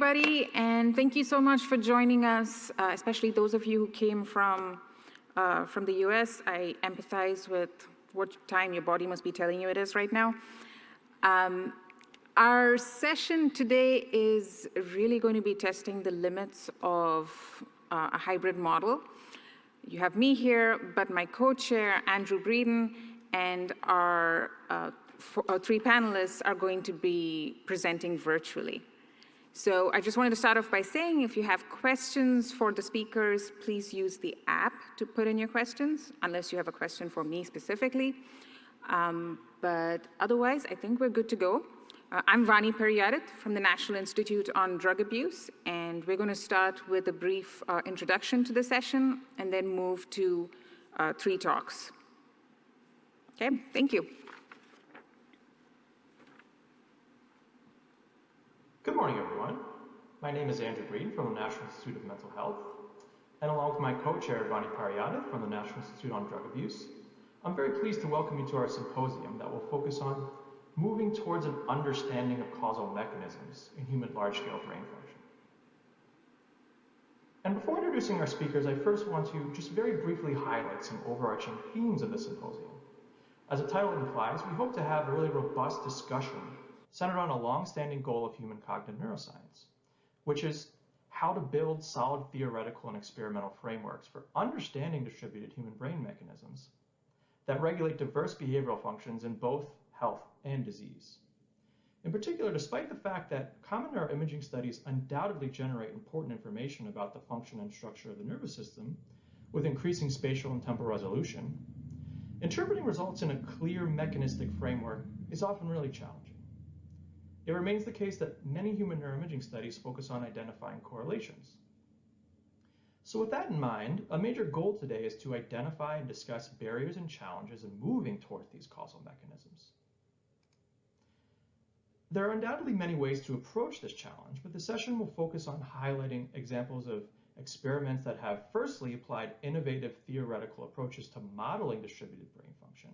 Everybody, and thank you so much for joining us, especially those of you who came from the US. I empathize with what time your body must be telling you it is right now. Our session today is really going to be testing the limits of a hybrid model. You have me here, but my co-chair, Andrew Breeden, and our three panelists are going to be presenting virtually. So I just wanted to start off by saying, if you have questions for the speakers, please use the app to put in your questions, unless you have a question for me specifically. But otherwise, I think we're good to go. I'm Vani Pariyadath from the National Institute on Drug Abuse, and we're going to start with a brief introduction to the session and then move to three talks. Okay, thank you. Good morning, everyone. My name is Andrew Breeden from the National Institute of Mental Health, and along with my co-chair, Vani Pariyadath from the National Institute on Drug Abuse, I'm very pleased to welcome you to our symposium that will focus on moving towards an understanding of causal mechanisms in human large-scale brain function. And before introducing our speakers, I first want to just very briefly highlight some overarching themes of the symposium. As the title implies, we hope to have a really robust discussion centered on a long-standing goal of human cognitive neuroscience, which is how to build solid theoretical and experimental frameworks for understanding distributed human brain mechanisms that regulate diverse behavioral functions in both health and disease. In particular, despite the fact that common neuroimaging studies undoubtedly generate important information about the function and structure of the nervous system with increasing spatial and temporal resolution, interpreting results in a clear mechanistic framework is often really challenging. It remains the case that many human neuroimaging studies focus on identifying correlations. So with that in mind, a major goal today is to identify and discuss barriers and challenges in moving towards these causal mechanisms. There are undoubtedly many ways to approach this challenge, but the session will focus on highlighting examples of experiments that have firstly applied innovative theoretical approaches to modeling distributed brain function,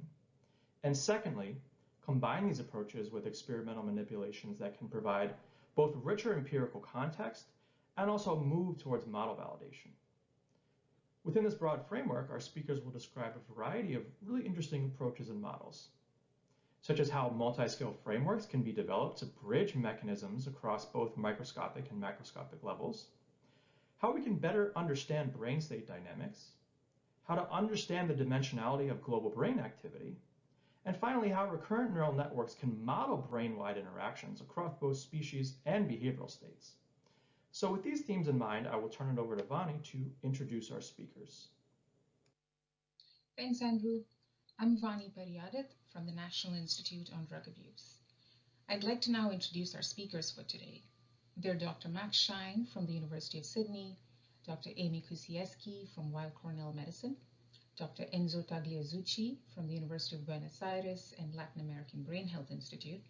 and secondly, combine these approaches with experimental manipulations that can provide both richer empirical context and also move towards model validation. Within this broad framework, our speakers will describe a variety of really interesting approaches and models, such as how multi-scale frameworks can be developed to bridge mechanisms across both microscopic and macroscopic levels, how we can better understand brain state dynamics, how to understand the dimensionality of global brain activity, and finally, how recurrent neural networks can model brain-wide interactions across both species and behavioral states. So with these themes in mind, I will turn it over to Vani to introduce our speakers. Thanks, Andrew. I'm Vani Pariyadath from the National Institute on Drug Abuse. I'd like to now introduce our speakers for today. They're Dr. Max Shine from the University of Sydney, Dr. Amy Kusiewski from Weill Cornell Medicine, Dr. Enzo Tagliazucci from the University of Buenos Aires and Latin American Brain Health Institute,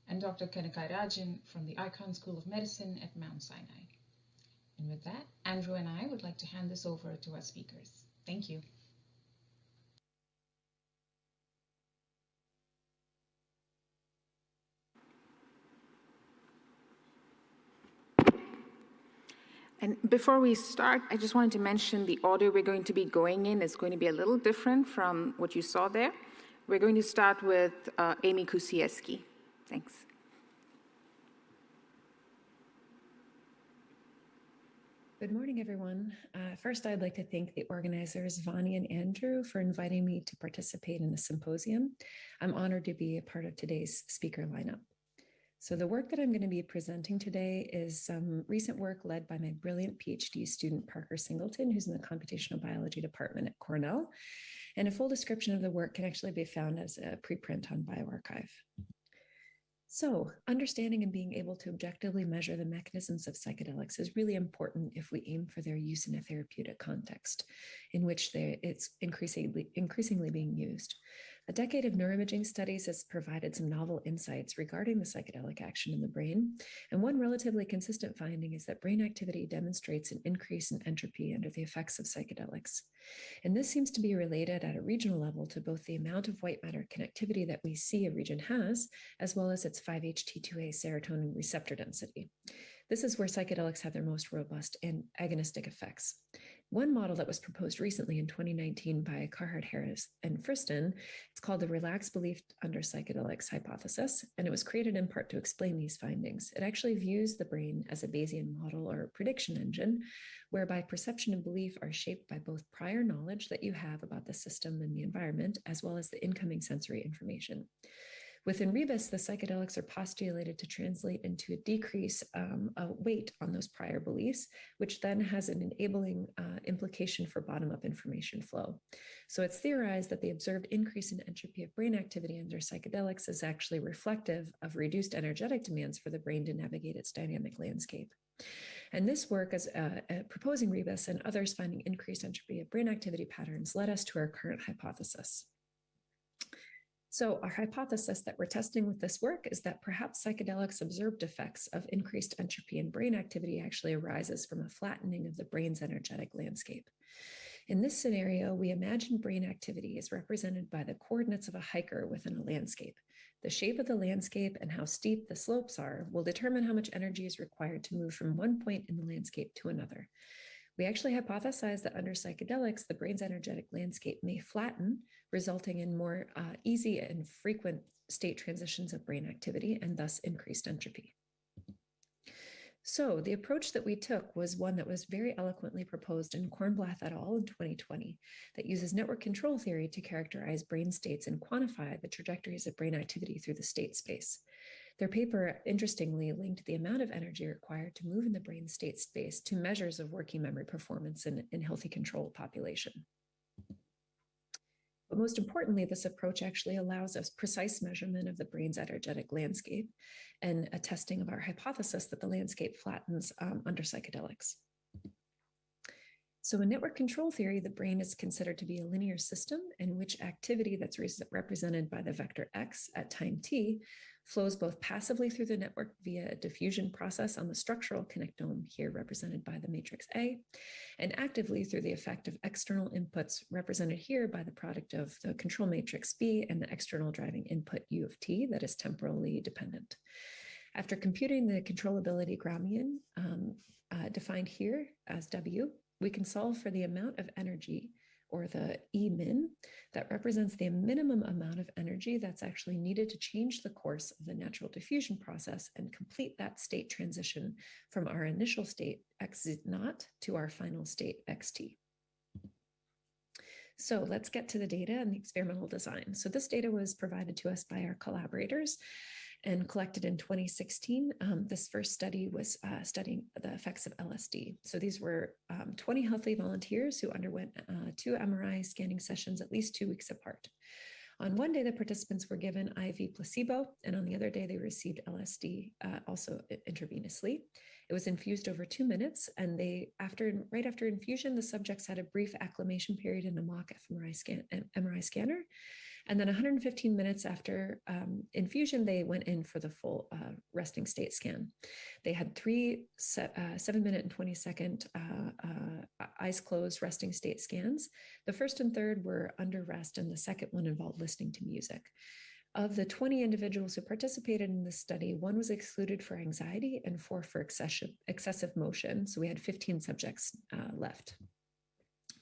and Dr. Kanakarajan from the Icahn School of Medicine at Mount Sinai. And with that, Andrew and I would like to hand this over to our speakers. Thank you. And before we start, I just wanted to mention the order we're going to be going in is going to be a little different from what you saw there. We're going to start with Amy Kusiewski. Thanks. Good morning, everyone. First, I'd like to thank the organizers, Vani and Andrew, for inviting me to participate in the symposium. I'm honored to be a part of today's speaker lineup. So the work that I'm going to be presenting today is some recent work led by my brilliant PhD student, Parker Singleton, who's in the computational biology department at Cornell. And a full description of the work can actually be found as a preprint on bioRxiv. So understanding and being able to objectively measure the mechanisms of psychedelics is really important if we aim for their use in a therapeutic context in which it's increasingly being used. A decade of neuroimaging studies has provided some novel insights regarding the psychedelic action in the brain, and one relatively consistent finding is that brain activity demonstrates an increase in entropy under the effects of psychedelics. And this seems to be related at a regional level to both the amount of white matter connectivity that we see a region has, as well as its 5-HT2A serotonin receptor density. This is where psychedelics have their most robust and agonistic effects. One model that was proposed recently in 2019 by Carhart, Harris, and Friston, it's called the relaxed belief under psychedelics hypothesis, and it was created in part to explain these findings. It actually views the brain as a Bayesian model or prediction engine, whereby perception and belief are shaped by both prior knowledge that you have about the system and the environment, as well as the incoming sensory information. Within rebus, the psychedelics are postulated to translate into a decrease of weight on those prior beliefs, which then has an enabling implication for bottom-up information flow. So it's theorized that the observed increase in entropy of brain activity under psychedelics is actually reflective of reduced energetic demands for the brain to navigate its dynamic landscape. And this work, as proposing rebus and others finding increased entropy of brain activity patterns, led us to our current hypothesis. So our hypothesis that we're testing with this work is that perhaps psychedelics' observed effects of increased entropy in brain activity actually arises from a flattening of the brain's energetic landscape. In this scenario, we imagine brain activity is represented by the coordinates of a hiker within a landscape. The shape of the landscape and how steep the slopes are will determine how much energy is required to move from one point in the landscape to another. We actually hypothesize that under psychedelics, the brain's energetic landscape may flatten, resulting in more easy and frequent state transitions of brain activity and thus increased entropy. So the approach that we took was one that was very eloquently proposed in Kornblath et al. In 2020 that uses network control theory to characterize brain states and quantify the trajectories of brain activity through the state space. Their paper, interestingly, linked the amount of energy required to move in the brain state space to measures of working memory performance in healthy control population. But most importantly, this approach actually allows us precise measurement of the brain's energetic landscape and a testing of our hypothesis that the landscape flattens under psychedelics. So in network control theory, the brain is considered to be a linear system in which activity that's represented by the vector x at time t flows both passively through the network via a diffusion process on the structural connectome, here represented by the matrix A, and actively through the effect of external inputs represented here by the product of the control matrix B and the external driving input U of t that is temporally dependent. After computing the controllability Gramian defined here as W, we can solve for the amount of energy, or the E min, that represents the minimum amount of energy that's actually needed to change the course of the natural diffusion process and complete that state transition from our initial state x naught to our final state xt. So let's get to the data and the experimental design. So this data was provided to us by our collaborators and collected in 2016. This first study was studying the effects of LSD. So these were 20 healthy volunteers who underwent 2 MRI scanning sessions at least 2 weeks apart. On one day, the participants were given IV placebo, and on the other day, they received LSD also intravenously. It was infused over 2 minutes, and right after infusion, the subjects had a brief acclimation period in a mock MRI scanner. And then 115 minutes after infusion, they went in for the full resting state scan. They had 3 7-minute and 20-second eyes closed resting state scans. The first and third were under rest, and the second one involved listening to music. Of the 20 individuals who participated in this study, 1 was excluded for anxiety and 4 for excessive motion. So we had 15 subjects left.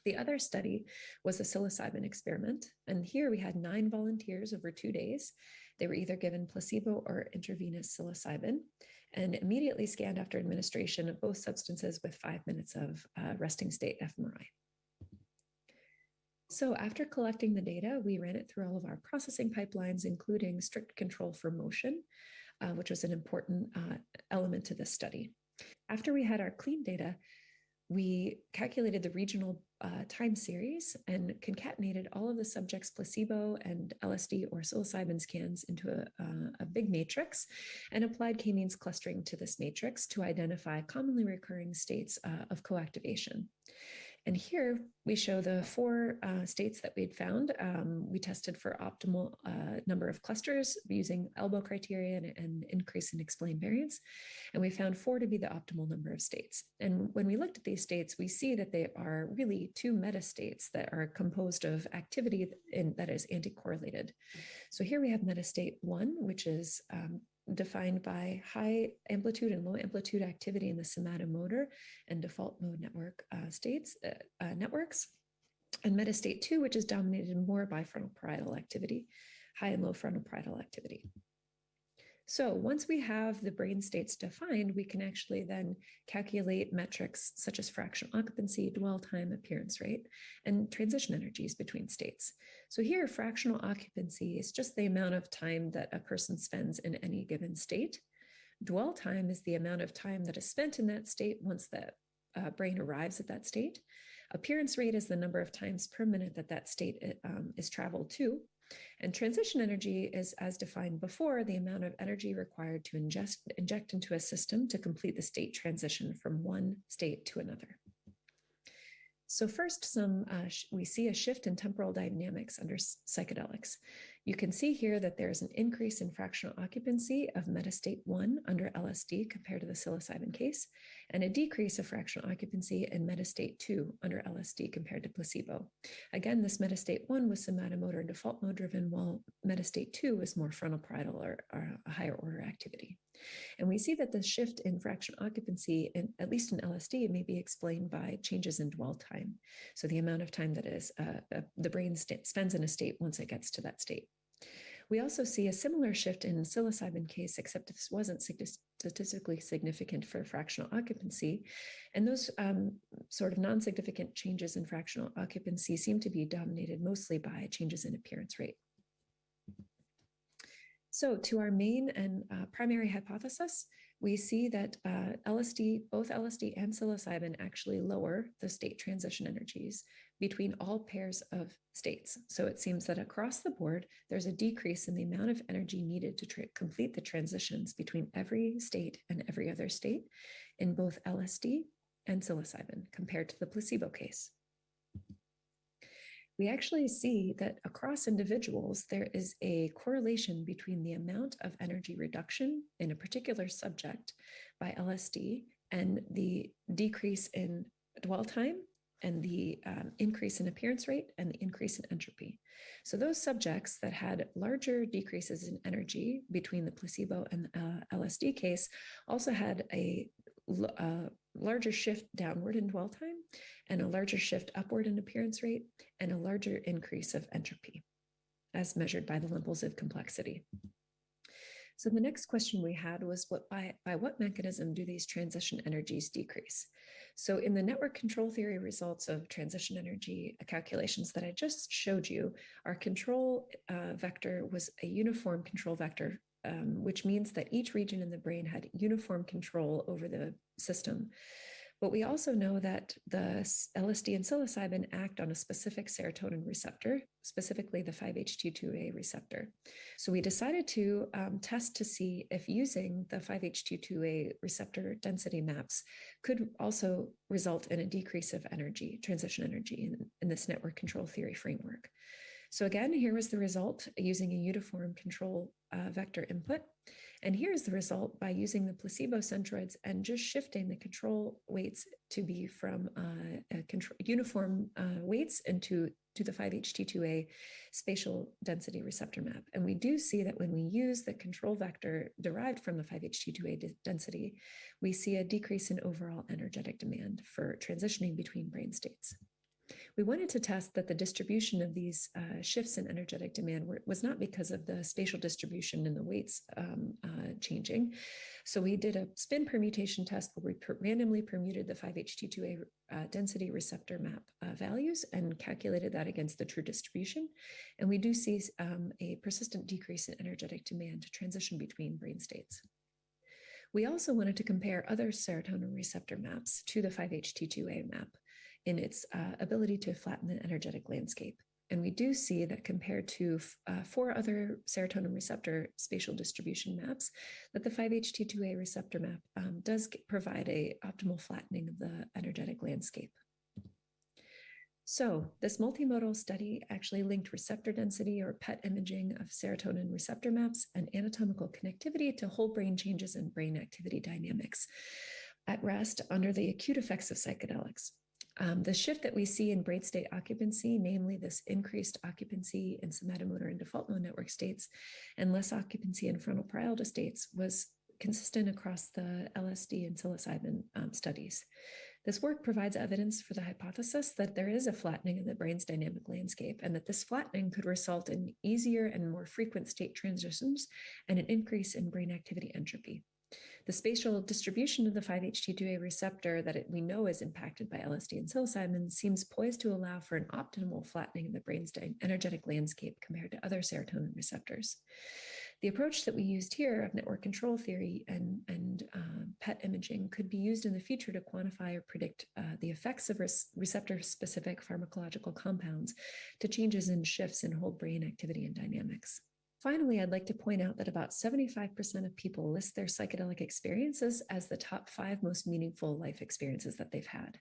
The other study was a psilocybin experiment, and here we had 9 volunteers over 2 days. They were either given placebo or intravenous psilocybin and immediately scanned after administration of both substances with 5 minutes of resting state fMRI. So after collecting the data, we ran it through all of our processing pipelines, including strict control for motion, which was an important element to this study. After we had our clean data, we calculated the regional time series and concatenated all of the subjects' placebo and LSD or psilocybin scans into a big matrix and applied k-means clustering to this matrix to identify commonly recurring states of coactivation. And here we show the 4 states that we'd found. We tested for optimal number of clusters using elbow criteria and increase in explained variance. And we found 4 to be the optimal number of states. And when we looked at these states, we see that they are really 2 meta states that are composed of activity that is anti-correlated. So here we have meta state 1, which is defined by high amplitude and low amplitude activity in the somatomotor and default mode networks, and metastate 2, which is dominated more by frontal parietal activity, high and low frontal parietal activity. So once we have the brain states defined, we can actually then calculate metrics such as fractional occupancy, dwell time, appearance rate, and transition energies between states. So here, fractional occupancy is just the amount of time that a person spends in any given state. Dwell time is the amount of time that is spent in that state once the brain arrives at that state. Appearance rate is the number of times per minute that that state is traveled to. And transition energy is, as defined before, the amount of energy required to inject into a system to complete the state transition from one state to another. So first, we see a shift in temporal dynamics under psychedelics. You can see here that there's an increase in fractional occupancy of metastate 1 under LSD compared to the psilocybin case, and a decrease of fractional occupancy in metastate 2 under LSD compared to placebo. Again, this metastate 1 was somatomotor and default mode driven, while metastate 2 was more frontal parietal or a higher order activity. And we see that the shift in fractional occupancy, at least in LSD, may be explained by changes in dwell time. So the amount of time that the brain spends in a state once it gets to that state. We also see a similar shift in psilocybin case, except this wasn't statistically significant for fractional occupancy. And those sort of non-significant changes in fractional occupancy seem to be dominated mostly by changes in appearance rate. So to our main and primary hypothesis, we see that both LSD and psilocybin actually lower the state transition energies between all pairs of states. So it seems that across the board, there's a decrease in the amount of energy needed to complete the transitions between every state and every other state in both LSD and psilocybin compared to the placebo case. We actually see that across individuals, there is a correlation between the amount of energy reduction in a particular subject by LSD and the decrease in dwell time and the increase in appearance rate and the increase in entropy. So those subjects that had larger decreases in energy between the placebo and LSD case also had a larger shift downward in dwell time and a larger shift upward in appearance rate and a larger increase of entropy as measured by the levels of complexity. So the next question we had was by what mechanism do these transition energies decrease? So in the network control theory results of transition energy calculations that I just showed you, our control vector was a uniform control vector, which means that each region in the brain had uniform control over the system. But we also know that the LSD and psilocybin act on a specific serotonin receptor, specifically the 5-HT2A receptor. So we decided to test to see if using the 5-HT2A receptor density maps could also result in a decrease of energy, transition energy in this network control theory framework. So again, here was the result using a uniform control vector input. And here's the result by using the placebo centroids and just shifting the control weights to be from uniform weights into the 5-HT2A spatial density receptor map. And we do see that when we use the control vector derived from the 5-HT2A density, we see a decrease in overall energetic demand for transitioning between brain states. We wanted to test that the distribution of these shifts in energetic demand was not because of the spatial distribution in the weights changing. So we did a spin permutation test where we randomly permuted the 5-HT2A density receptor map values and calculated that against the true distribution. And we do see a persistent decrease in energetic demand to transition between brain states. We also wanted to compare other serotonin receptor maps to the 5-HT2A map in its ability to flatten the energetic landscape. And we do see that compared to 4 other serotonin receptor spatial distribution maps, that the 5-HT2A receptor map does provide an optimal flattening of the energetic landscape. So this multimodal study actually linked receptor density or PET imaging of serotonin receptor maps and anatomical connectivity to whole brain changes in brain activity dynamics at rest under the acute effects of psychedelics. The shift that we see in brain state occupancy, namely this increased occupancy in somatomotor and default mode network states and less occupancy in frontal parietal states, was consistent across the LSD and psilocybin studies. This work provides evidence for the hypothesis that there is a flattening of the brain's dynamic landscape and that this flattening could result in easier and more frequent state transitions and an increase in brain activity entropy. The spatial distribution of the 5-HT2A receptor that we know is impacted by LSD and psilocybin seems poised to allow for an optimal flattening of the brain's energetic landscape compared to other serotonin receptors. The approach that we used here of network control theory and PET imaging could be used in the future to quantify or predict the effects of receptor-specific pharmacological compounds to changes in shifts in whole brain activity and dynamics. Finally, I'd like to point out that about 75% of people list their psychedelic experiences as the top 5 most meaningful life experiences that they've had.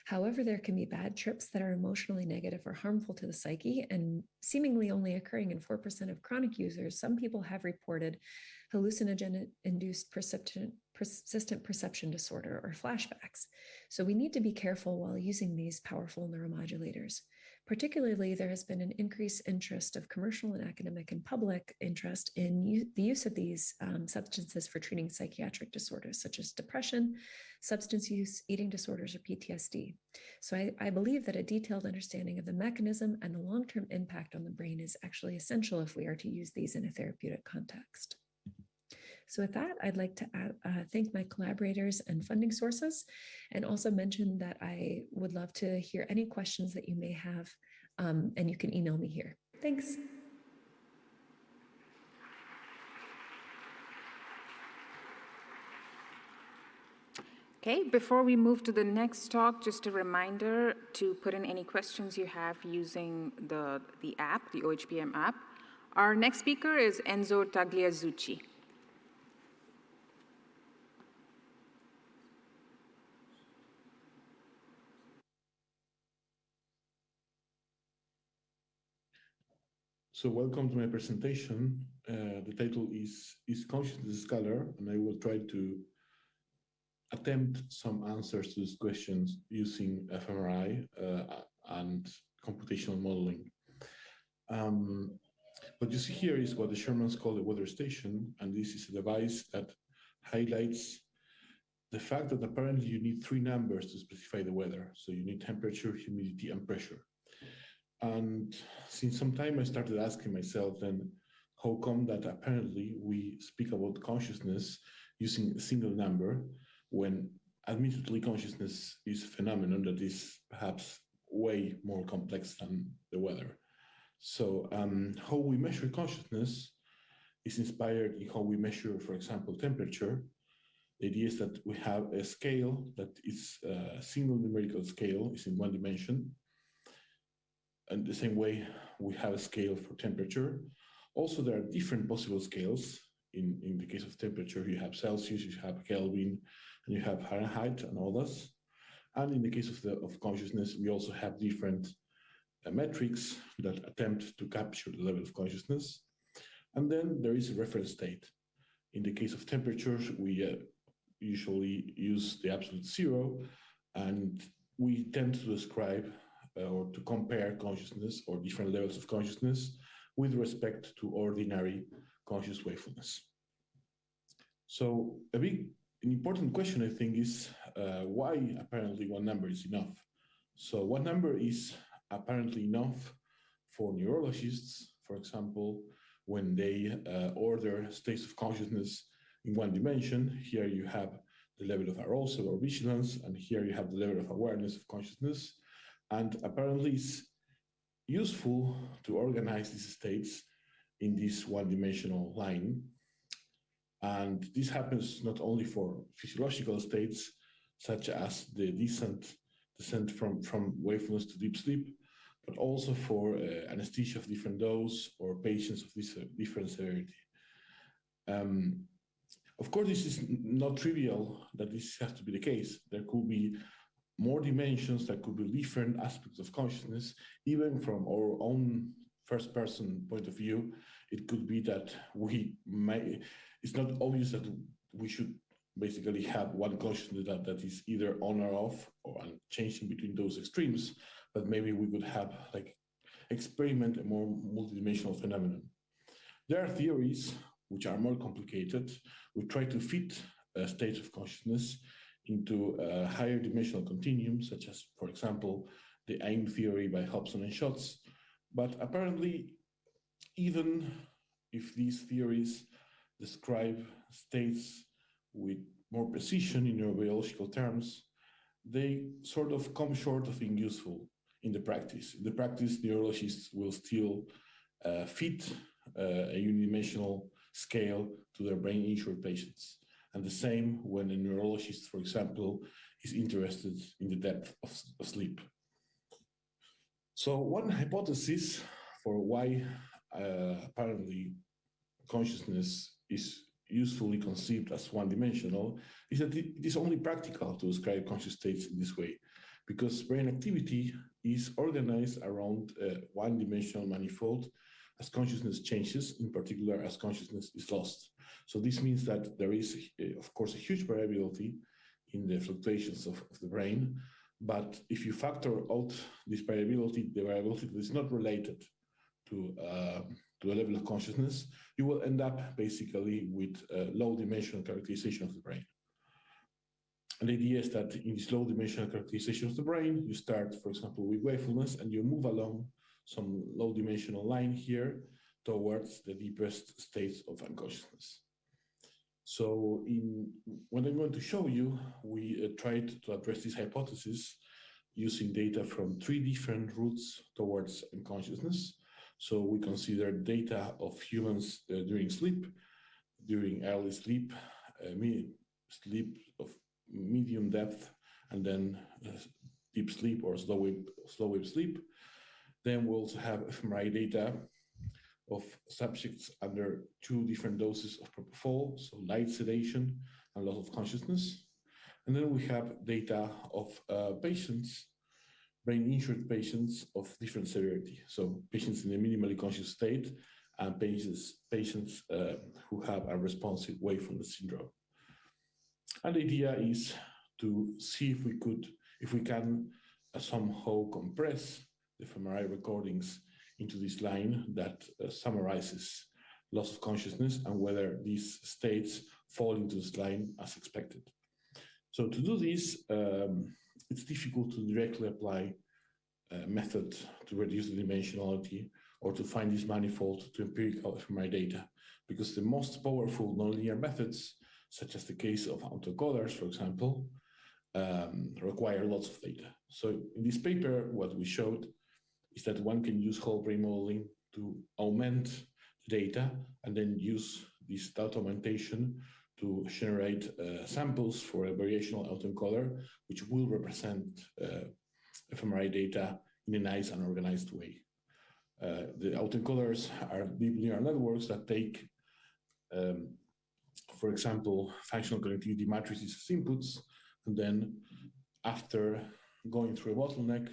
However, there can be bad trips that are emotionally negative or harmful to the psyche, and seemingly only occurring in 4% of chronic users. Some people have reported hallucinogen-induced persistent perception disorder or flashbacks. So we need to be careful while using these powerful neuromodulators. Particularly, there has been an increased interest of commercial and academic and public interest in the use of these substances for treating psychiatric disorders such as depression, substance use, eating disorders, or PTSD. So I believe that a detailed understanding of the mechanism and the long-term impact on the brain is actually essential if we are to use these in a therapeutic context. So with that, I'd like to thank my collaborators and funding sources, and also mention that I would love to hear any questions that you may have, and you can email me here. Thanks. Okay, before we move to the next talk, just a reminder to put in any questions you have using the app, the OHBM app. Our next speaker is Enzo Tagliazucci. So welcome to my presentation. The title is Consciousness a Scalar? And I will try to attempt some answers to these questions using fMRI and computational modeling. What you see here is what the Shermans call a weather station, and this is a device that highlights the fact that apparently you need 3 numbers to specify the weather. So you need temperature, humidity, and pressure. And since some time I started asking myself then, how come that apparently we speak about consciousness using a single number when admittedly consciousness is a phenomenon that is perhaps way more complex than the weather. So how we measure consciousness is inspired in how we measure, for example, temperature. The idea is that we have a scale that is a single numerical scale, is in 1 dimension. And the same way we have a scale for temperature. Also, there are different possible scales. In the case of temperature, you have Celsius, you have Kelvin, and you have Fahrenheit and others. And in the case of consciousness, we also have different metrics that attempt to capture the level of consciousness. And then there is a reference state. In the case of temperatures, we usually use the absolute 0, and we tend to describe or to compare consciousness or different levels of consciousness with respect to ordinary conscious wakefulness. So an important question, I think, is why apparently 1 number is enough. So 1 number is apparently enough for neurologists, for example, when they order states of consciousness in 1 dimension. Here you have the level of arousal or vigilance, and here you have the level of awareness of consciousness. And apparently it's useful to organize these states in this 1-dimensional line. And this happens not only for physiological states, such as the descent from wakefulness to deep sleep, but also for anesthesia of different dose or patients of different severity. Of course, this is not trivial that this has to be the case. There could be more dimensions, that could be different aspects of consciousness. Even from our own first-person point of view, it could be that it's not obvious that we should basically have one consciousness that is either on or off or changing between those extremes, but maybe we could have like experiment a more multidimensional phenomenon. There are theories which are more complicated. We try to fit states of consciousness into higher dimensional continuums, such as, for example, the AIM theory by Hobson and Schatz. But apparently, even if these theories describe states with more precision in neurobiological terms, they sort of come short of being useful in the practice. In the practice, neurologists will still fit a unidimensional scale to their brain-injured patients. And the same when a neurologist, for example, is interested in the depth of sleep. So one hypothesis for why apparently consciousness is usefully conceived as one-dimensional is that it is only practical to describe conscious states in this way, because brain activity is organized around a one-dimensional manifold as consciousness changes, in particular as consciousness is lost. So this means that there is, of course, a huge variability in the fluctuations of the brain. But if you factor out this variability, the variability that is not related to a level of consciousness, you will end up basically with a low-dimensional characterization of the brain. And the idea is that in this low-dimensional characterization of the brain, you start, for example, with wakefulness, and you move along some low-dimensional line here towards the deepest states of unconsciousness. So what I'm going to show you, we tried to address this hypothesis using data from 3 different routes towards unconsciousness. So we consider data of humans during sleep, during early sleep, sleep of medium depth, and then deep sleep or slow wave sleep. Then we also have fMRI data of subjects under 2 different doses of propofol, so light sedation and loss of consciousness. And then we have data of patients, brain-injured patients of different severity. So patients in a minimally conscious state and patients who have a responsive wakefulness syndrome. And the idea is to see if we can somehow compress the fMRI recordings into this line that summarizes loss of consciousness and whether these states fall into this line as expected. So to do this, it's difficult to directly apply a method to reduce the dimensionality or to find this manifold to empirical fMRI data, because the most powerful nonlinear methods, such as the case of autoencoders, for example, require lots of data. So in this paper, what we showed is that one can use whole brain modeling to augment the data and then use this data augmentation to generate samples for a variational autoencoder, which will represent fMRI data in a nice and organized way. The autoencoders are deep neural networks that take, for example, functional connectivity matrices as inputs, and then after going through a bottleneck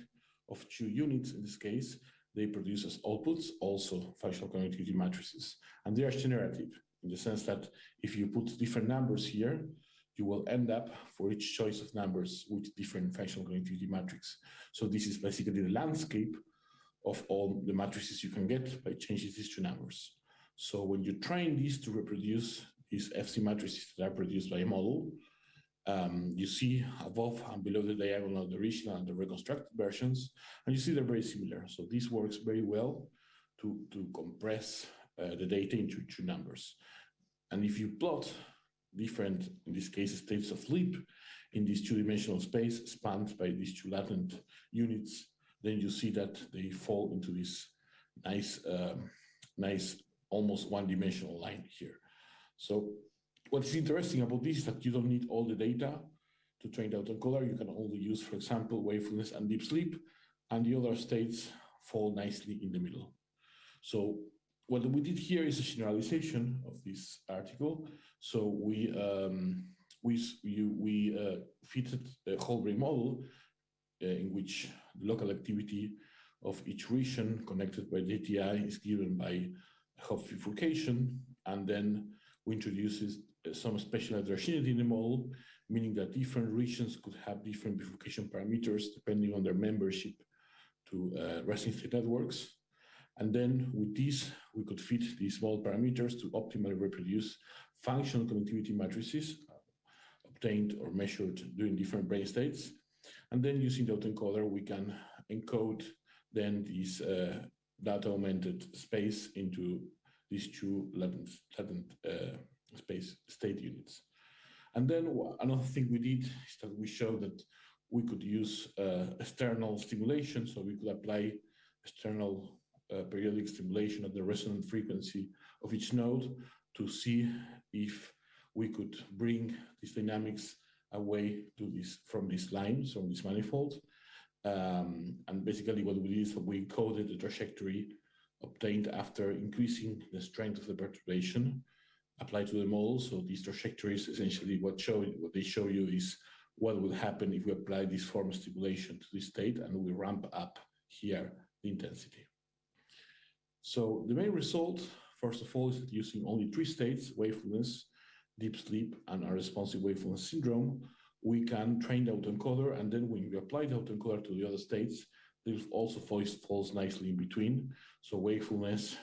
of 2 units, in this case, they produce as outputs also functional connectivity matrices. And they are generative in the sense that if you put different numbers here, you will end up for each choice of numbers with different functional connectivity matrix. So this is basically the landscape of all the matrices you can get by changing these 2 numbers. So when you train these to reproduce these FC matrices that are produced by a model, you see above and below the diagonal the original and the reconstructed versions, and you see they're very similar. So this works very well to compress the data into 2 numbers. And if you plot different, in this case, states of sleep in this 2-dimensional space spanned by these 2 latent units, then you see that they fall into this nice, almost one-dimensional line here. So what's interesting about this is that you don't need all the data to train the autoencoder. You can only use, for example, wakefulness and deep sleep, and the other states fall nicely in the middle. So what we did here is a generalization of this article. So we fitted a whole brain model in which the local activity of each region connected by DTI is given by Hopf bifurcation, and then we introduced some special heterogeneity in the model, meaning that different regions could have different bifurcation parameters depending on their membership to resting state networks. And then with this, we could fit these small parameters to optimally reproduce functional connectivity matrices obtained or measured during different brain states. And then using the autoencoder, we can encode then this data augmented space into these two latent space state units. And then another thing we did is that we showed that we could use external stimulation. So we could apply external periodic stimulation at the resonant frequency of each node to see if we could bring these dynamics away to this from these lines, from this manifold. And basically what we did is we encoded the trajectory obtained after increasing the strength of the perturbation applied to the model. So these trajectories essentially what they show you is what would happen if we apply this form of stimulation to this state and we ramp up here the intensity. So the main result, first of all, is that using only 3 states, wakefulness, deep sleep, and unresponsive wakefulness syndrome, we can train the autoencoder, and then when we apply the autoencoder to the other states, it also falls nicely in between. So wakefulness,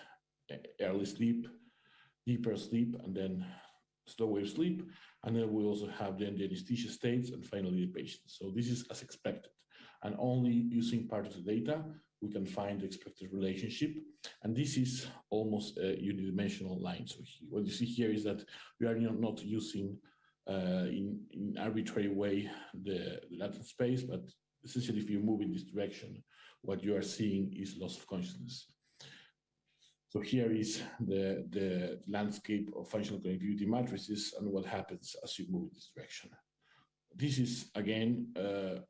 early sleep, deeper sleep, and then slow wave sleep. And then we also have then the anesthesia states and finally the patient. So this is as expected. And only using part of the data, we can find the expected relationship. And this is almost a unidimensional line. So what you see here is that we are not using in arbitrary way the latent space, but essentially if you move in this direction, what you are seeing is loss of consciousness. So here is the landscape of functional connectivity matrices and what happens as you move in this direction. This is, again,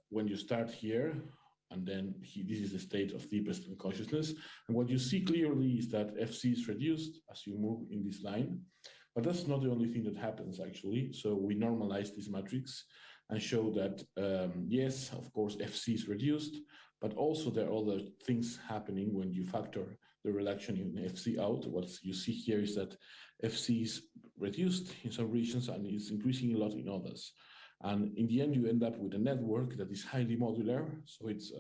when you start here, and then this is the state of deepest unconsciousness. And what you see clearly is that FC is reduced as you move in this line. But that's not the only thing that happens, actually. So we normalize this matrix and show that, yes, of course, FC is reduced, but also there are other things happening when you factor the reduction in FC out. What you see here is that FC is reduced in some regions and is increasing a lot in others. And in the end, you end up with a network that is highly modular. So it's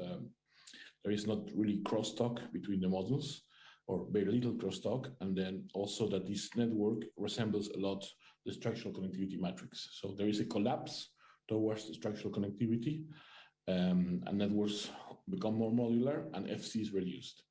there is not really crosstalk between the modules, or very little crosstalk. And then also that this network resembles a lot the structural connectivity matrix. So there is a collapse towards the structural connectivity, and networks become more modular and FC is reduced.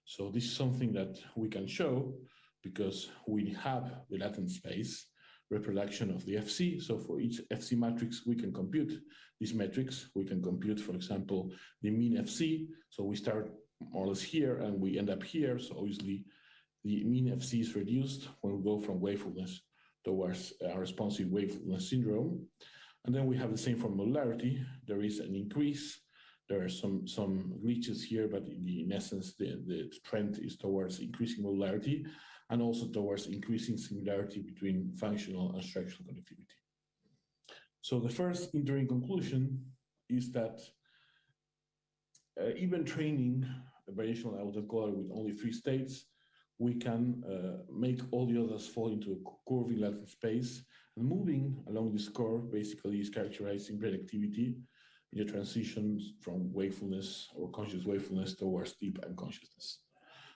So this is something that we can show because we have the latent space reproduction of the FC. So for each FC matrix, we can compute these metrics. We can compute, for example, the mean FC. So we start more or less here and we end up here. So obviously the mean FC is reduced when we go from wakefulness towards responsive wakefulness syndrome. And then we have the same for modularity. There is an increase. There are some glitches here, but in essence, the trend is towards increasing modularity and also towards increasing similarity between functional and structural connectivity. So the first interim conclusion is that even training a variational autoencoder with only 3 states, we can make all the others fall into a curving latent space. And moving along this curve basically is characterizing brain activity in the transitions from wakefulness or conscious wakefulness towards deep unconsciousness.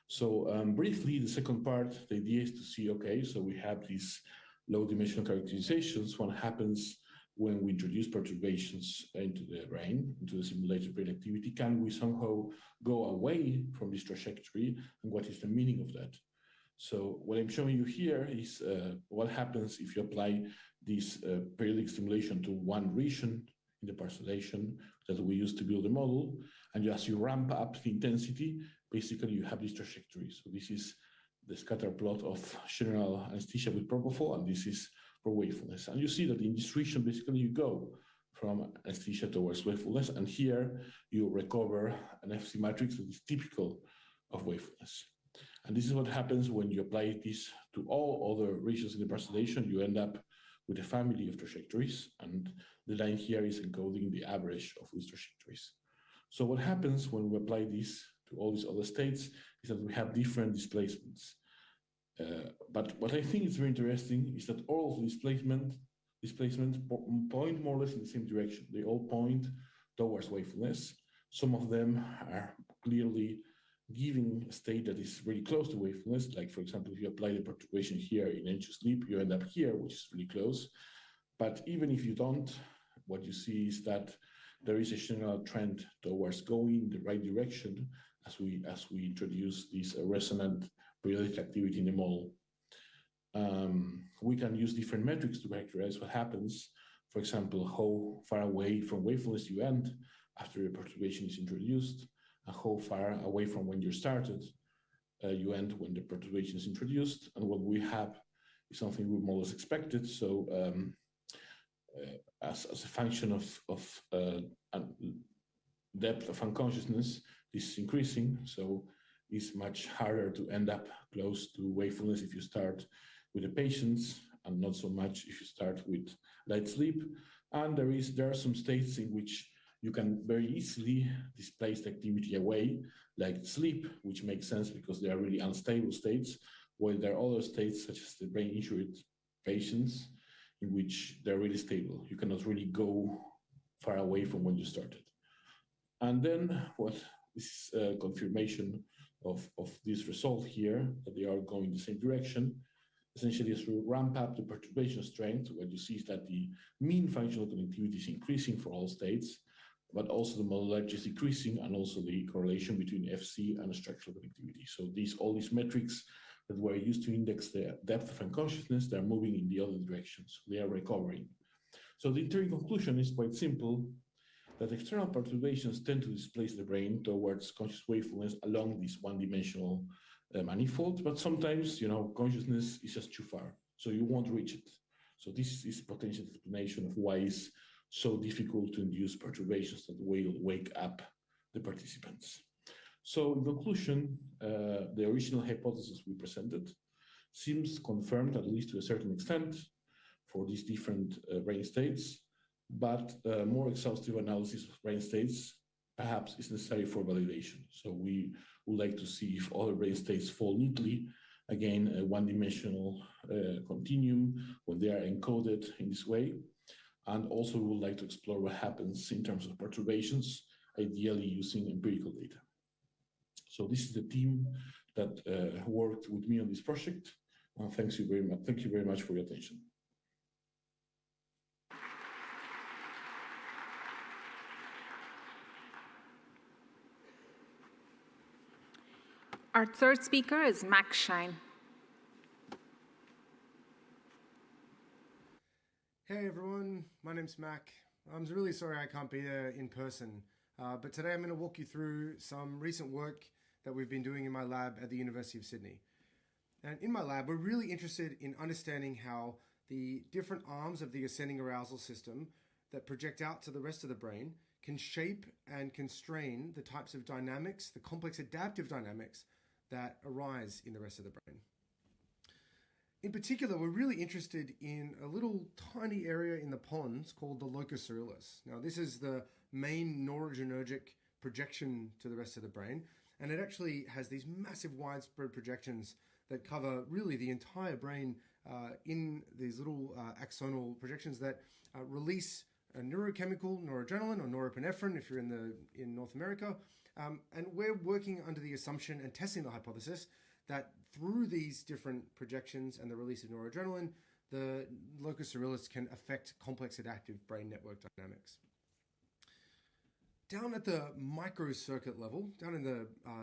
So briefly, the second part, the idea is to see, okay, so we have these low dimensional characterizations. What happens when we introduce perturbations into the brain, into the simulated brain activity? Can we somehow go away from this trajectory? And what is the meaning of that? So what I'm showing you here is what happens if you apply this periodic stimulation to one region in the parcellation that we use to build a model. And as you ramp up the intensity, basically you have this trajectory. So this is the scatter plot of general anesthesia with propofol, and this is for wakefulness. And you see that in this region, basically you go from anesthesia towards wakefulness, and here you recover an FC matrix that is typical of wakefulness. And this is what happens when you apply this to all other regions in the parcellation. You end up with a family of trajectories, and the line here is encoding the average of these trajectories. So what happens when we apply this to all these other states is that we have different displacements. But what I think is very interesting is that all of the displacements point more or less in the same direction. They all point towards wakefulness. Some of them are clearly giving a state that is really close to wakefulness. Like, for example, if you apply the perturbation here in anxious sleep, you end up here, which is really close. But even if you don't, what you see is that there is a general trend towards going in the right direction as we introduce this resonant periodic activity in the model. We can use different metrics to characterize what happens. For example, how far away from wakefulness you end after a perturbation is introduced, and how far away from when you started you end when the perturbation is introduced. And what we have is something we more or less expected. So as a function of depth of unconsciousness, this is increasing. So it's much harder to end up close to wakefulness if you start with the patients, and not so much if you start with light sleep. And there are some states in which you can very easily displace the activity away, like sleep, which makes sense because they are really unstable states, while there are other states, such as the brain injured patients, in which they're really stable. You cannot really go far away from when you started. And then what is confirmation of this result here, that they are going in the same direction. Essentially, as we ramp up the perturbation strength, what you see is that the mean functional connectivity is increasing for all states, but also the modularity is decreasing, and also the correlation between FC and structural connectivity. So all these metrics that were used to index the depth of unconsciousness, they're moving in the other directions. They are recovering. So the interim conclusion is quite simple, that external perturbations tend to displace the brain towards conscious wakefulness along this one-dimensional manifold, but sometimes, consciousness is just too far, so you won't reach it. So this is a potential explanation of why it's so difficult to induce perturbations that will wake up the participants. So in conclusion, the original hypothesis we presented seems confirmed, at least to a certain extent, for these different brain states, but more exhaustive analysis of brain states perhaps is necessary for validation. So we would like to see if other brain states fall neatly, again, a one-dimensional continuum when they are encoded in this way. And also we would like to explore what happens in terms of perturbations, ideally using empirical data. So this is the team that worked with me on this project. Thank you very much for your attention. Our third speaker is Max Schein. Hey everyone, my name's Mac. I'm really sorry I can't be there in person, but today I'm going to walk you through some recent work that we've been doing in my lab at the University of Sydney. And in my lab, we're really interested in understanding how the different arms of the ascending arousal system that project out to the rest of the brain can shape and constrain the types of dynamics, the complex adaptive dynamics that arise in the rest of the brain. In particular, we're really interested in a little tiny area in the pons called the locus coeruleus. Now, this is the main noradrenergic projection to the rest of the brain, and it actually has these massive widespread projections that cover really the entire brain in these little axonal projections that release a neurochemical, noradrenaline or norepinephrine if you're in North America. And we're working under the assumption and testing the hypothesis that through these different projections and the release of noradrenaline, the locus coeruleus can affect complex adaptive brain network dynamics. Down at the microcircuit level, down in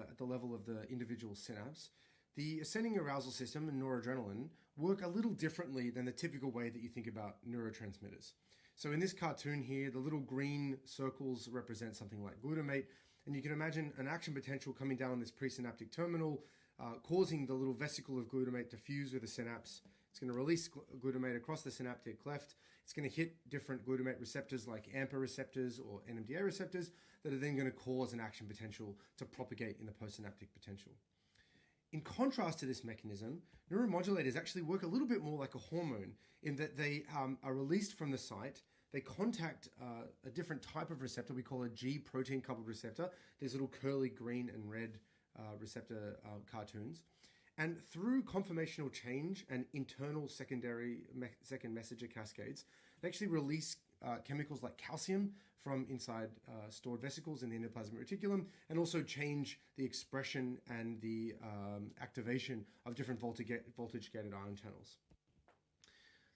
at the level of the individual synapse, the ascending arousal system and noradrenaline work a little differently than the typical way that you think about neurotransmitters. So in this cartoon here, the little green circles represent something like glutamate, and you can imagine an action potential coming down on this presynaptic terminal, causing the little vesicle of glutamate to fuse with the synapse. It's going to release glutamate across the synaptic cleft. It's going to hit different glutamate receptors like AMPA receptors or NMDA receptors that are then going to cause an action potential to propagate in the postsynaptic potential. In contrast to this mechanism, neuromodulators actually work a little bit more like a hormone in that they are released from the site. They contact a different type of receptor we call a G protein coupled receptor, these little curly green and red receptor cartoons. And through conformational change and internal second messenger cascades, they actually release chemicals like calcium from inside stored vesicles in the endoplasmic reticulum, and also change the expression and the activation of different voltage-gated ion channels.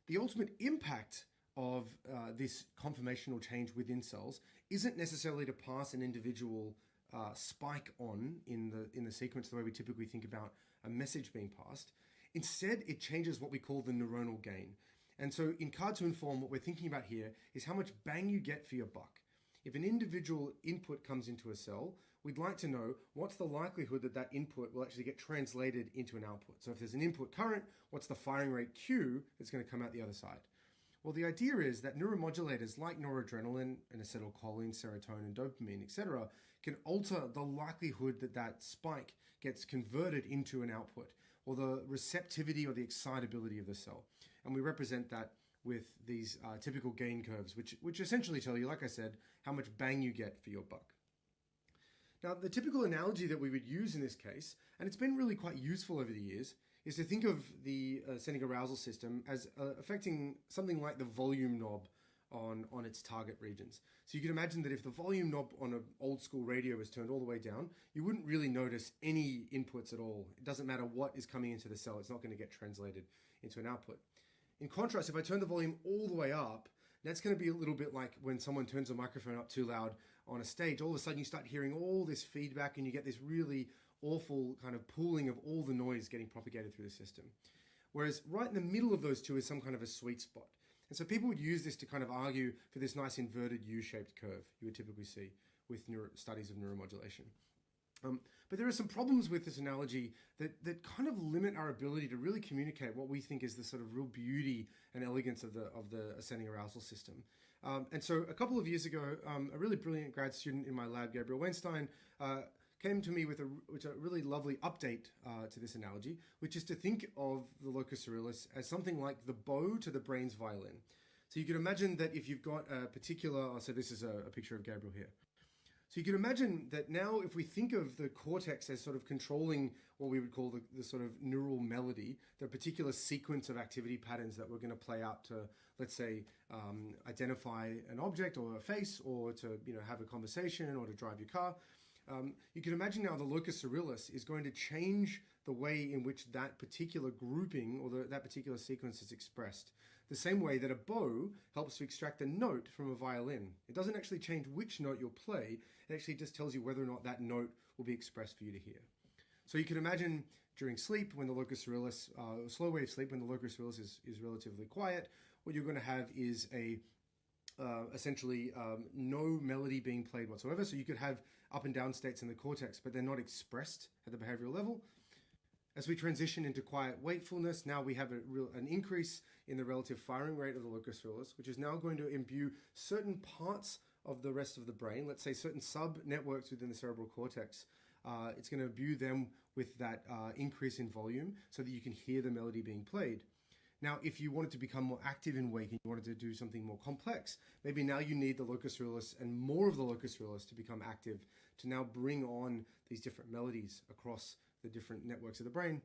The ultimate impact of this conformational change within cells isn't necessarily to pass an individual spike on in the sequence the way we typically think about a message being passed. Instead, it changes what we call the neuronal gain. And so in cartoon form, what we're thinking about here is how much bang you get for your buck. If an individual input comes into a cell, we'd like to know what's the likelihood that that input will actually get translated into an output. So if there's an input current, what's the firing rate Q that's going to come out the other side? Well, the idea is that neuromodulators like noradrenaline and acetylcholine, serotonin, dopamine, etc., can alter the likelihood that that spike gets converted into an output, or the receptivity or the excitability of the cell. And we represent that with these typical gain curves, which essentially tell you, like I said, how much bang you get for your buck. Now, the typical analogy that we would use in this case, and it's been really quite useful over the years, is to think of the ascending arousal system as affecting something like the volume knob on its target regions. So you can imagine that if the volume knob on an old school radio was turned all the way down, you wouldn't really notice any inputs at all. It doesn't matter what is coming into the cell, it's not going to get translated into an output. In contrast, if I turn the volume all the way up, that's going to be a little bit like when someone turns a microphone up too loud on a stage. All of a sudden you start hearing all this feedback and you get this really awful kind of pooling of all the noise getting propagated through the system. Whereas right in the middle of those two is some kind of a sweet spot. And so people would use this to kind of argue for this nice inverted U-shaped curve you would typically see with studies of neuromodulation. But there are some problems with this analogy that kind of limit our ability to really communicate what we think is the sort of real beauty and elegance of the ascending arousal system. And so a couple of years ago, a really brilliant grad student in my lab, Gabriel Weinstein, came to me with a really lovely update to this analogy, which is to think of the locus coeruleus as something like the bow to the brain's violin. So you could imagine that if you've got a particular, so this is a picture of Gabriel here. So you can imagine that now if we think of the cortex as sort of controlling what we would call the sort of neural melody, the particular sequence of activity patterns that we're going to play out to, let's say, identify an object or a face, or to have a conversation, or to drive your car. You can imagine now the locus coeruleus is going to change the way in which that particular grouping or that particular sequence is expressed. The same way that a bow helps to extract a note from a violin. It doesn't actually change which note you'll play, it actually just tells you whether or not that note will be expressed for you to hear. So you can imagine during sleep, when the locus coeruleus, slow wave sleep, when the locus coeruleus is relatively quiet, what you're going to have is essentially no melody being played whatsoever. So you could have up and down states in the cortex, but they're not expressed at the behavioral level. As we transition into quiet wakefulness, now we have an increase in the relative firing rate of the locus coeruleus, which is now going to imbue certain parts of the rest of the brain, let's say certain sub-networks within the cerebral cortex. It's going to imbue them with that increase in volume so that you can hear the melody being played. Now, if you wanted to become more active in waking, you wanted to do something more complex, maybe now you need the locus coeruleus and more of the locus coeruleus to become active, to now bring on these different melodies across the different networks of the brain.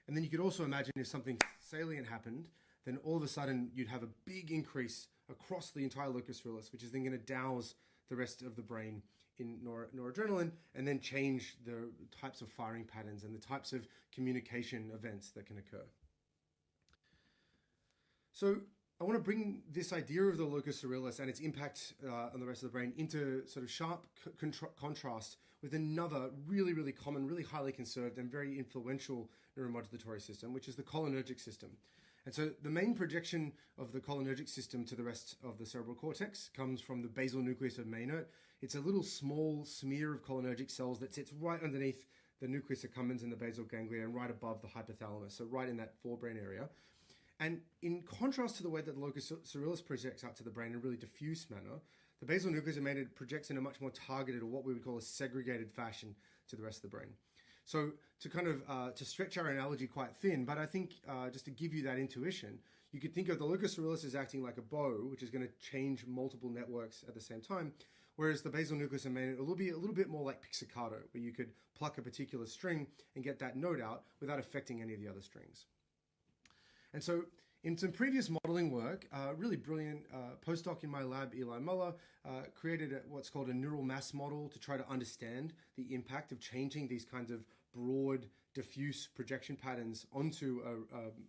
And then you could also imagine if something salient happened, then all of a sudden you'd have a big increase across the entire locus coeruleus, which is then going to douse the rest of the brain in noradrenaline, and then change the types of firing patterns and the types of communication events that can occur. So I want to bring this idea of the locus coeruleus and its impact on the rest of the brain into sort of sharp contrast with another really, really common, really highly conserved and very influential neuromodulatory system, which is the cholinergic system. And so the main projection of the cholinergic system to the rest of the cerebral cortex comes from the basal nucleus of Maynard. It's a little small smear of cholinergic cells that sits right underneath the nucleus accumbens in the basal ganglia and right above the hypothalamus, so right in that forebrain area. And in contrast to the way that the locus coeruleus projects out to the brain in a really diffuse manner, the basal nucleus of Maynard projects in a much more targeted, or what we would call a segregated fashion, to the rest of the brain. So to kind of to stretch our analogy quite thin, but I think just to give you that intuition, you could think of the locus coeruleus as acting like a bow, which is going to change multiple networks at the same time, whereas the basal nucleus and mainnet will be a little bit more like pizzicato, where you could pluck a particular string and get that note out without affecting any of the other strings. And so in some previous modeling work, really brilliant postdoc in my lab, Eli Muller, created what's called a neural mass model to try to understand the impact of changing these kinds of broad, diffuse projection patterns onto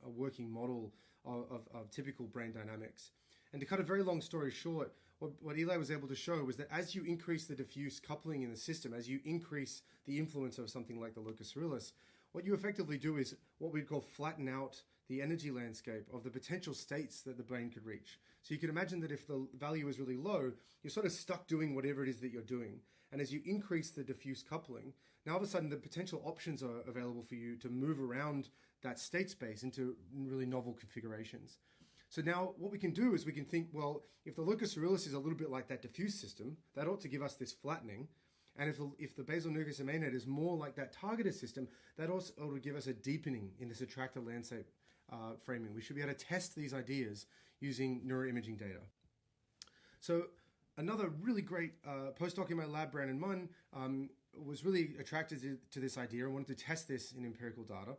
a working model of typical brain dynamics. And to cut a very long story short, what Eli was able to show was that as you increase the diffuse coupling in the system, as you increase the influence of something like the locus coeruleus, what you effectively do is what we'd call flatten out the energy landscape of the potential states that the brain could reach. So you can imagine that if the value is really low, you're sort of stuck doing whatever it is that you're doing. And as you increase the diffuse coupling, now all of a sudden the potential options are available for you to move around that state space into really novel configurations. So now what we can do is we can think, well, if the locus coeruleus is a little bit like that diffuse system, that ought to give us this flattening. And if the basal nucleus and mainnet is more like that targeted system, that also ought to give us a deepening in this attractor landscape framing. We should be able to test these ideas using neuroimaging data. So another really great postdoc in my lab, Brandon Munn, was really attracted to this idea and wanted to test this in empirical data.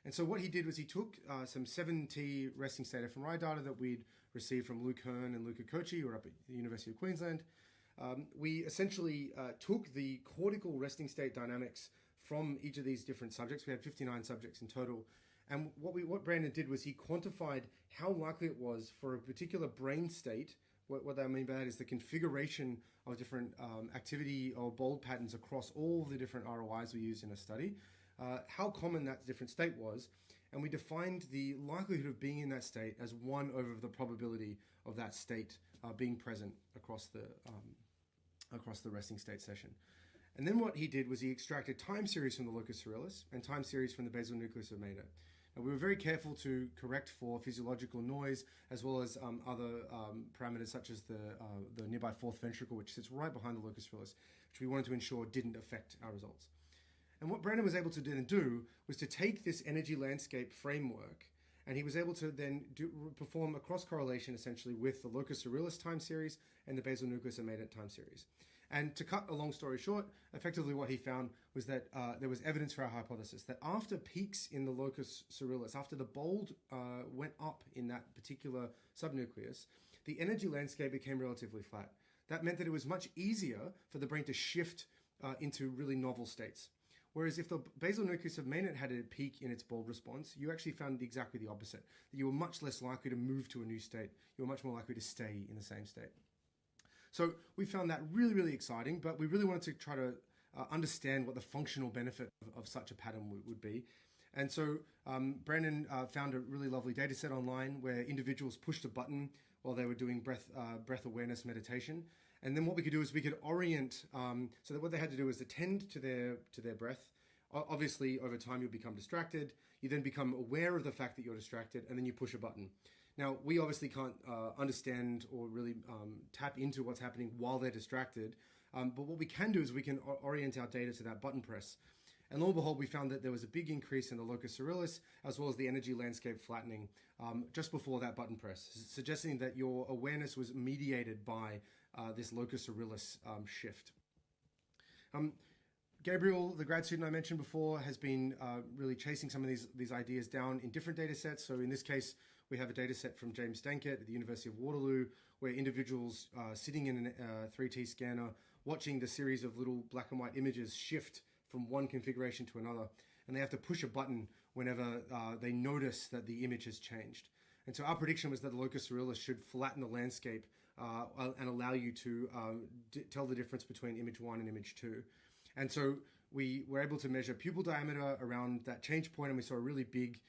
And so what he did was he took some 7T resting state fMRI data that we'd received from Luke Hearn and Luca Kochi, who are up at the University of Queensland. We essentially took the cortical resting state dynamics from each of these different subjects. We had 59 subjects in total. And what Brandon did was he quantified how likely it was for a particular brain state. What I mean by that is the configuration of different activity or bold patterns across all the different ROIs we use in a study, how common that different state was. And we defined the likelihood of being in that state as 1 over the probability of that state being present across the resting state session. And then what he did was he extracted time series from the locus coeruleus and time series from the basal nucleus of mainnet. And we were very careful to correct for physiological noise as well as other parameters such as the nearby fourth ventricle, which sits right behind the locus coeruleus, which we wanted to ensure didn't affect our results. And what Brandon was able to then do was to take this energy landscape framework, and he was able to then perform a cross correlation essentially with the locus coeruleus time series and the basal nucleus and mainnet time series. And to cut a long story short, effectively what he found was that there was evidence for our hypothesis that after peaks in the locus coeruleus, after the bold went up in that particular subnucleus, the energy landscape became relatively flat. That meant that it was much easier for the brain to shift into really novel states. Whereas if the basal nucleus of mainnet had a peak in its bold response, you actually found exactly the opposite, that you were much less likely to move to a new state. You were much more likely to stay in the same state. So we found that really, really exciting, but we really wanted to try to understand what the functional benefit of such a pattern would be. And so Brandon found a really lovely data set online where individuals pushed a button while they were doing breath awareness meditation. And then what we could do is we could orient, so that what they had to do was attend to their breath. Obviously, over time, you'll become distracted. You then become aware of the fact that you're distracted, and then you push a button. Now, we obviously can't understand or really tap into what's happening while they're distracted. But what we can do is we can orient our data to that button press. And lo and behold, we found that there was a big increase in the locus coeruleus as well as the energy landscape flattening just before that button press, suggesting that your awareness was mediated by this locus coeruleus shift. Gabriel, the grad student I mentioned before, has been really chasing some of these ideas down in different data sets. So in this case, we have a data set from James Dankert at the University of Waterloo, where individuals sitting in a 3T scanner, watching the series of little black and white images shift from one configuration to another. And they have to push a button whenever they notice that the image has changed. And so our prediction was that the locus coeruleus should flatten the landscape and allow you to tell the difference between image 1 and image 2. And so we were able to measure pupil diameter around that change point, and we saw a really big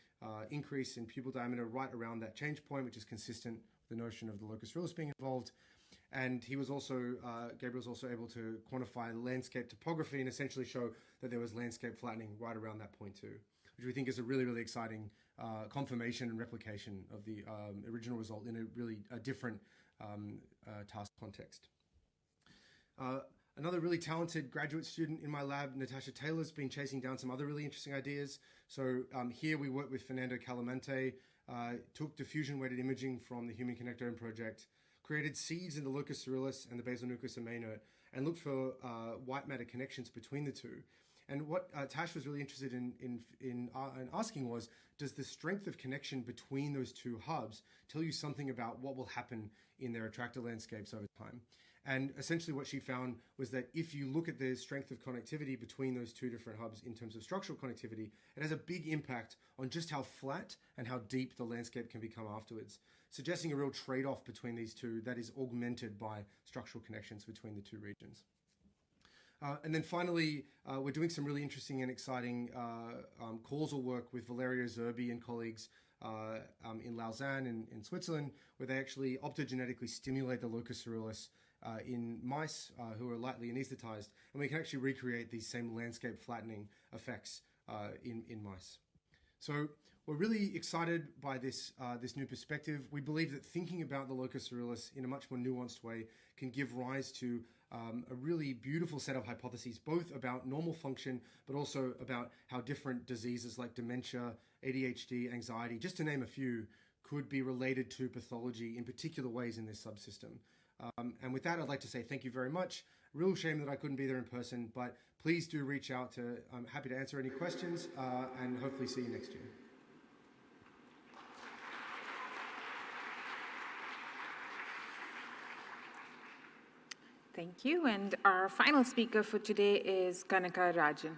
increase in pupil diameter right around that change point, which is consistent with the notion of the locus coeruleus being involved. And he was also, Gabriel was also able to quantify landscape topography and essentially show that there was landscape flattening right around that point too, which we think is a really, really exciting confirmation and replication of the original result in a really different task context. Another really talented graduate student in my lab, Natasha Taylor, has been chasing down some other really interesting ideas. So here we worked with Fernando Calamente, took diffusion-weighted imaging from the Human Connectome Project, created seeds in the locus coeruleus and the basal nucleus of mainnet, and looked for white matter connections between the two. And what Tash was really interested in asking was, does the strength of connection between those two hubs tell you something about what will happen in their attractor landscapes over time? And essentially what she found was that if you look at the strength of connectivity between those two different hubs in terms of structural connectivity, it has a big impact on just how flat and how deep the landscape can become afterwards, suggesting a real trade-off between these two that is augmented by structural connections between the two regions. And then finally, we're doing some really interesting and exciting causal work with Valerio Zerbi and colleagues in Lausanne in Switzerland, where they actually optogenetically stimulate the locus coeruleus in mice who are lightly anesthetized, and we can actually recreate these same landscape flattening effects in mice. So we're really excited by this new perspective. We believe that thinking about the locus coeruleus in a much more nuanced way can give rise to a really beautiful set of hypotheses, both about normal function, but also about how different diseases like dementia, ADHD, anxiety, just to name a few, could be related to pathology in particular ways in this subsystem. And with that, I'd like to say thank you very much. Real shame that I couldn't be there in person, but please do reach out to, I'm happy to answer any questions and hopefully see you next year. Thank you. And our final speaker for today is Kanaka Rajan.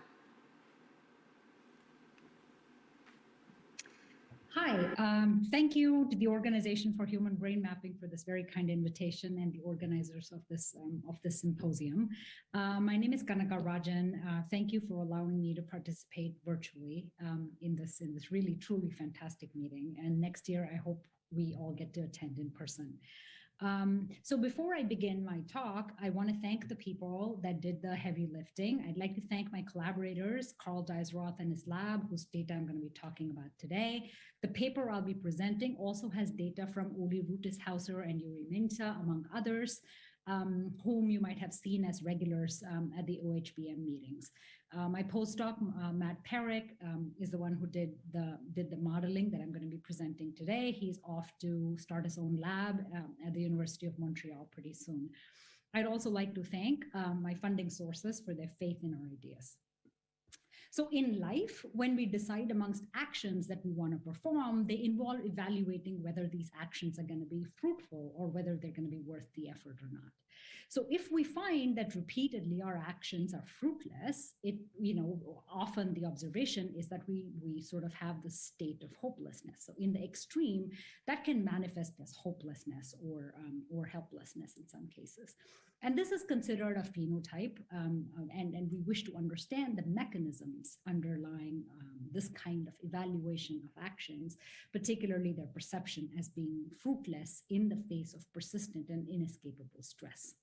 Hi, thank you to the Organization for Human Brain Mapping for this very kind invitation and the organizers of this symposium. My name is Kanaka Rajan. Thank you for allowing me to participate virtually in this really truly fantastic meeting. And next year, I hope we all get to attend in person. So before I begin my talk, I want to thank the people that did the heavy lifting. I'd like to thank my collaborators, Carl Deisroth and his lab, whose data I'm going to be talking about today. The paper I'll be presenting also has data from Uli Rutishauser and Yuri Minta, among others, whom you might have seen as regulars at the OHBM meetings. My postdoc, Matt Perrick, is the one who did the modeling that I'm going to be presenting today. He's off to start his own lab at the University of Montreal pretty soon. I'd also like to thank my funding sources for their faith in our ideas. So in life, when we decide amongst actions that we want to perform, they involve evaluating whether these actions are going to be fruitful or whether they're going to be worth the effort or not. So if we find that repeatedly our actions are fruitless, often the observation is that we sort of have the state of hopelessness. So in the extreme, that can manifest as hopelessness or helplessness in some cases. And this is considered a phenotype, and we wish to understand the mechanisms underlying this kind of evaluation of actions, particularly their perception as being fruitless in the face of persistent and inescapable stress.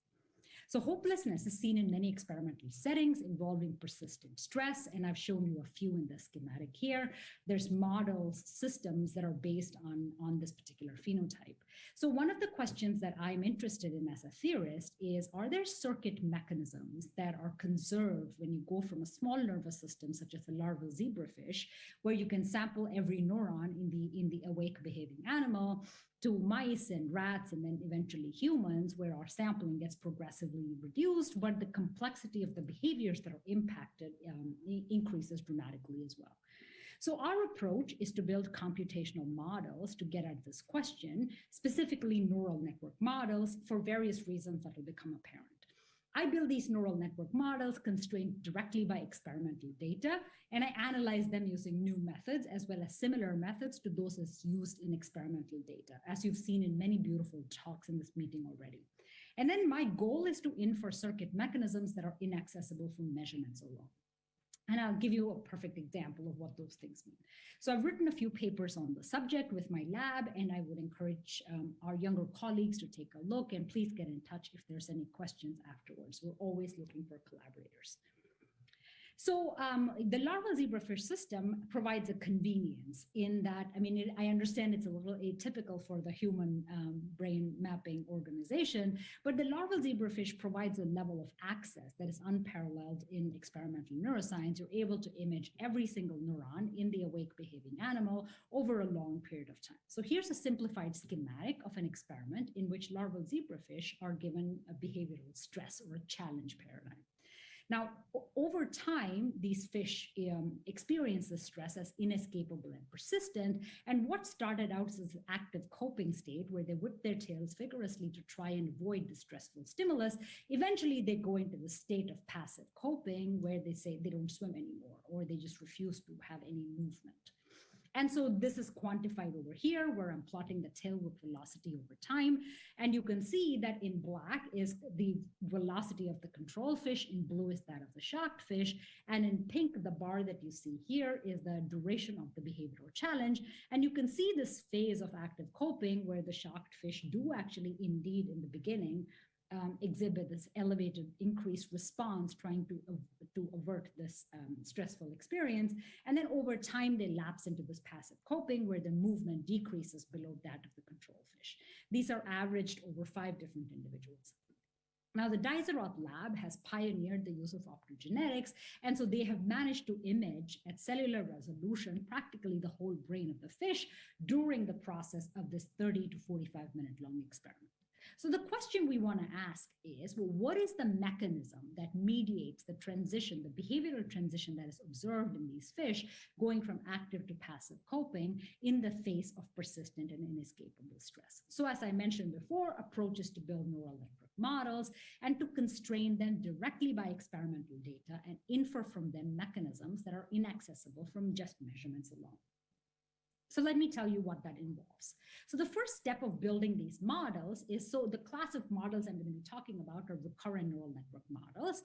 So hopelessness is seen in many experimental settings involving persistent stress, and I've shown you a few in the schematic here. There's models, systems that are based on this particular phenotype. So one of the questions that I'm interested in as a theorist is, are there circuit mechanisms that are conserved when you go from a small nervous system, such as a larval zebrafish, where you can sample every neuron in the awake behaving animal, to mice and rats, and then eventually humans, where our sampling gets progressively reduced, but the complexity of the behaviors that are impacted increases dramatically as well. So our approach is to build computational models to get at this question, specifically neural network models, for various reasons that will become apparent. I build these neural network models constrained directly by experimental data, and I analyze them using new methods as well as similar methods to those as used in experimental data, as you've seen in many beautiful talks in this meeting already. And then my goal is to infer circuit mechanisms that are inaccessible from measurements alone. And I'll give you a perfect example of what those things mean. So I've written a few papers on the subject with my lab, and I would encourage our younger colleagues to take a look, and please get in touch if there's any questions afterwards. We're always looking for collaborators. So the larval zebrafish system provides a convenience in that, I mean, I understand it's a little atypical for the human brain mapping organization, but the larval zebrafish provides a level of access that is unparalleled in experimental neuroscience. You're able to image every single neuron in the awake behaving animal over a long period of time. So here's a simplified schematic of an experiment in which larval zebrafish are given a behavioral stress or a challenge paradigm. Now, over time, these fish experience the stress as inescapable and persistent. And what started out as an active coping state where they whip their tails vigorously to try and avoid the stressful stimulus, eventually they go into the state of passive coping where they say they don't swim anymore or they just refuse to have any movement. And so this is quantified over here where I'm plotting the tail whip velocity over time. And you can see that in black is the velocity of the control fish, in blue is that of the shocked fish, and in pink, the bar that you see here is the duration of the behavioral challenge. And you can see this phase of active coping where the shocked fish do actually indeed in the beginning exhibit this elevated increased response trying to avert this stressful experience. And then over time, they lapse into this passive coping where the movement decreases below that of the control fish. These are averaged over 5 different individuals. Now, the Dizeroth lab has pioneered the use of optogenetics, and so they have managed to image at cellular resolution practically the whole brain of the fish during the process of this 30 to 45-minute long experiment. So the question we want to ask is, well, what is the mechanism that mediates the transition, the behavioral transition that is observed in these fish going from active to passive coping in the face of persistent and inescapable stress? So as I mentioned before, approaches to build neural network models and to constrain them directly by experimental data and infer from them mechanisms that are inaccessible from just measurements alone. So let me tell you what that involves. So the first step of building these models is, so the class of models I'm going to be talking about are recurrent neural network models.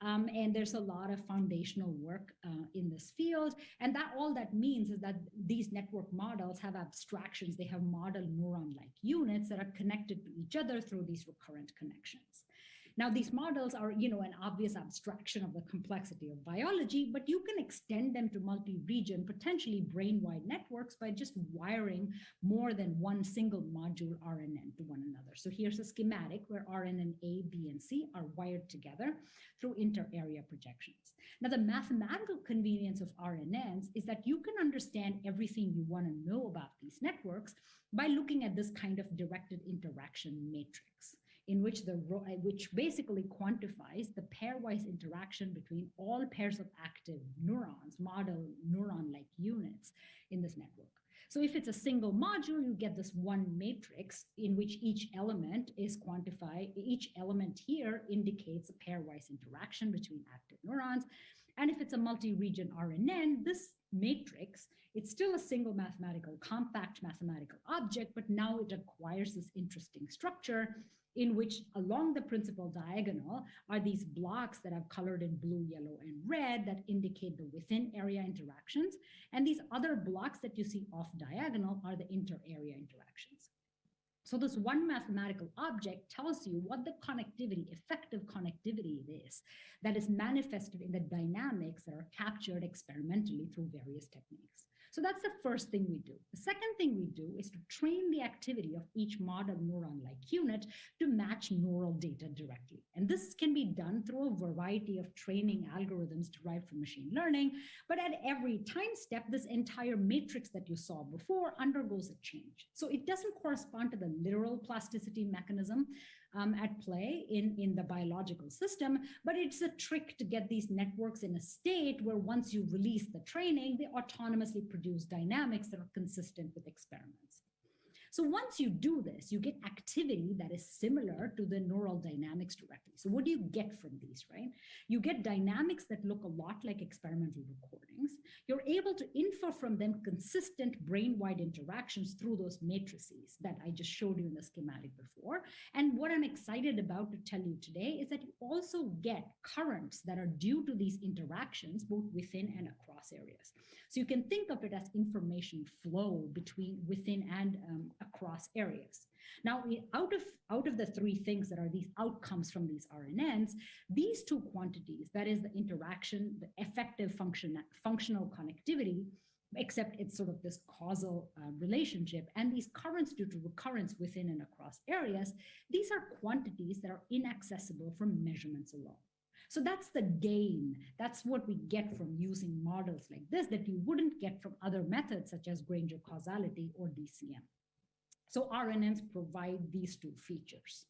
And there's a lot of foundational work in this field. And that all that means is that these network models have abstractions. They have model neuron-like units that are connected to each other through these recurrent connections. Now, these models are, an obvious abstraction of the complexity of biology, but you can extend them to multi-region, potentially brain-wide networks by just wiring more than one single module RNN to one another. So here's a schematic where RNN A, B, and C are wired together through inter-area projections. Now, the mathematical convenience of RNNs is that you can understand everything you want to know about these networks by looking at this kind of directed interaction matrix, in which basically quantifies the pairwise interaction between all pairs of active neurons, model neuron-like units in this network. So if it's a single module, you get this one matrix in which each element is quantified. Each element here indicates a pairwise interaction between active neurons. And if it's a multi-region RNN, this matrix, it's still a single compact mathematical object, but now it acquires this interesting structure in which along the principal diagonal are these blocks that I've colored in blue, yellow, and red that indicate the within area interactions. And these other blocks that you see off diagonal are the inter-area interactions. So this one mathematical object tells you what the connectivity, effective connectivity it is that is manifested in the dynamics that are captured experimentally through various techniques. So that's the first thing we do. The second thing we do is to train the activity of each model neuron-like unit to match neural data directly. And this can be done through a variety of training algorithms derived from machine learning. But at every time step, this entire matrix that you saw before undergoes a change. So it doesn't correspond to the literal plasticity mechanism at play in the biological system, but it's a trick to get these networks in a state where once you release the training, they autonomously produce dynamics that are consistent with experiments. So once you do this, you get activity that is similar to the neural dynamics directly. So what do you get from these, right? You get dynamics that look a lot like experimental recordings. You're able to infer from them consistent brain-wide interactions through those matrices that I just showed you in the schematic before. And what I'm excited about to tell you today is that you also get currents that are due to these interactions, both within and across areas. So you can think of it as information flow within and across areas. Now, out of the three things that are these outcomes from these RNNs, these two quantities, that is the interaction, the effective functional connectivity, except it's sort of this causal relationship, and these currents due to recurrence within and across areas, these are quantities that are inaccessible from measurements alone. So that's the gain. That's what we get from using models like this that you wouldn't get from other methods such as Granger causality or DCM. So RNNs provide these two features.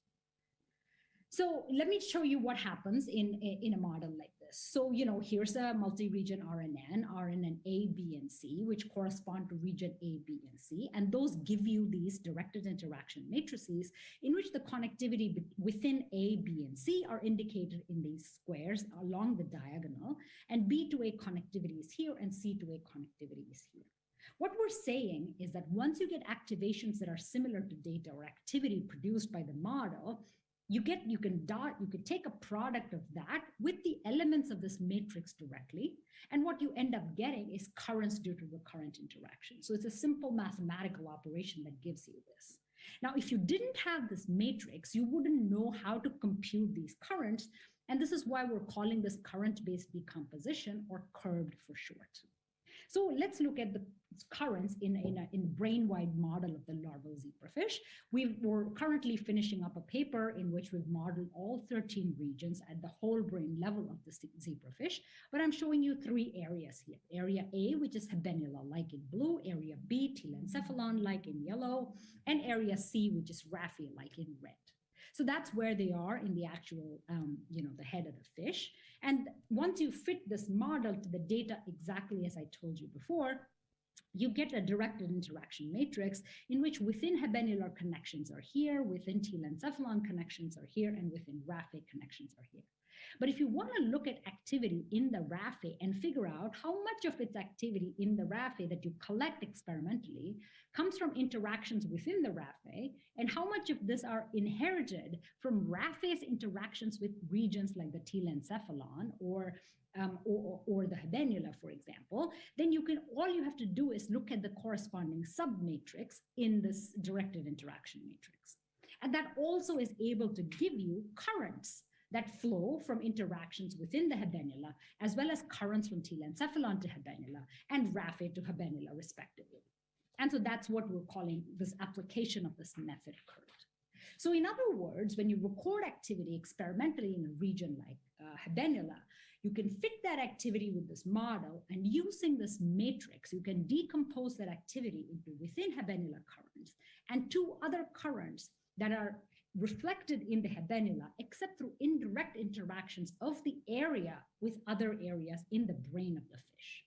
So let me show you what happens in a model like this. So, here's a multi-region RNN A, B, and C, which correspond to region A, B, and C. And those give you these directed interaction matrices in which the connectivity within A, B, and C are indicated in these squares along the diagonal. And B to A connectivity is here, and C to A connectivity is here. What we're saying is that once you get activations that are similar to data or activity produced by the model, you can take a product of that with the elements of this matrix directly, and what you end up getting is currents due to recurrent interaction. So it's a simple mathematical operation that gives you this. Now, if you didn't have this matrix, you wouldn't know how to compute these currents, and this is why we're calling this current-based decomposition, or curved for short. So let's look at the currents in a brain-wide model of the larval zebrafish. We're currently finishing up a paper in which we've modeled all 13 regions at the whole brain level of the zebrafish, but I'm showing you three areas here. Area A, which is habenula-like in blue, area B, telencephalon-like in yellow, and area C, which is raphe-like in red. So that's where they are in the actual, the head of the fish. And once you fit this model to the data exactly as I told you before, you get a directed interaction matrix in which within habenular connections are here, within telencephalon connections are here, and within raphe connections are here. But if you want to look at activity in the raphe and figure out how much of its activity in the raphe that you collect experimentally comes from interactions within the raphe, and how much of this are inherited from raphe's interactions with regions like the telencephalon or the habenula, for example, then all you have to do is look at the corresponding submatrix in this directed interaction matrix. And that also is able to give you currents that flow from interactions within the habenula, as well as currents from telencephalon to habenula and raphe to habenula, respectively. And so that's what we're calling this application of this method curved. So in other words, when you record activity experimentally in a region like habenula, you can fit that activity with this model, and using this matrix, you can decompose that activity into within habenula currents and two other currents that are reflected in the habenula, except through indirect interactions of the area with other areas in the brain of the fish.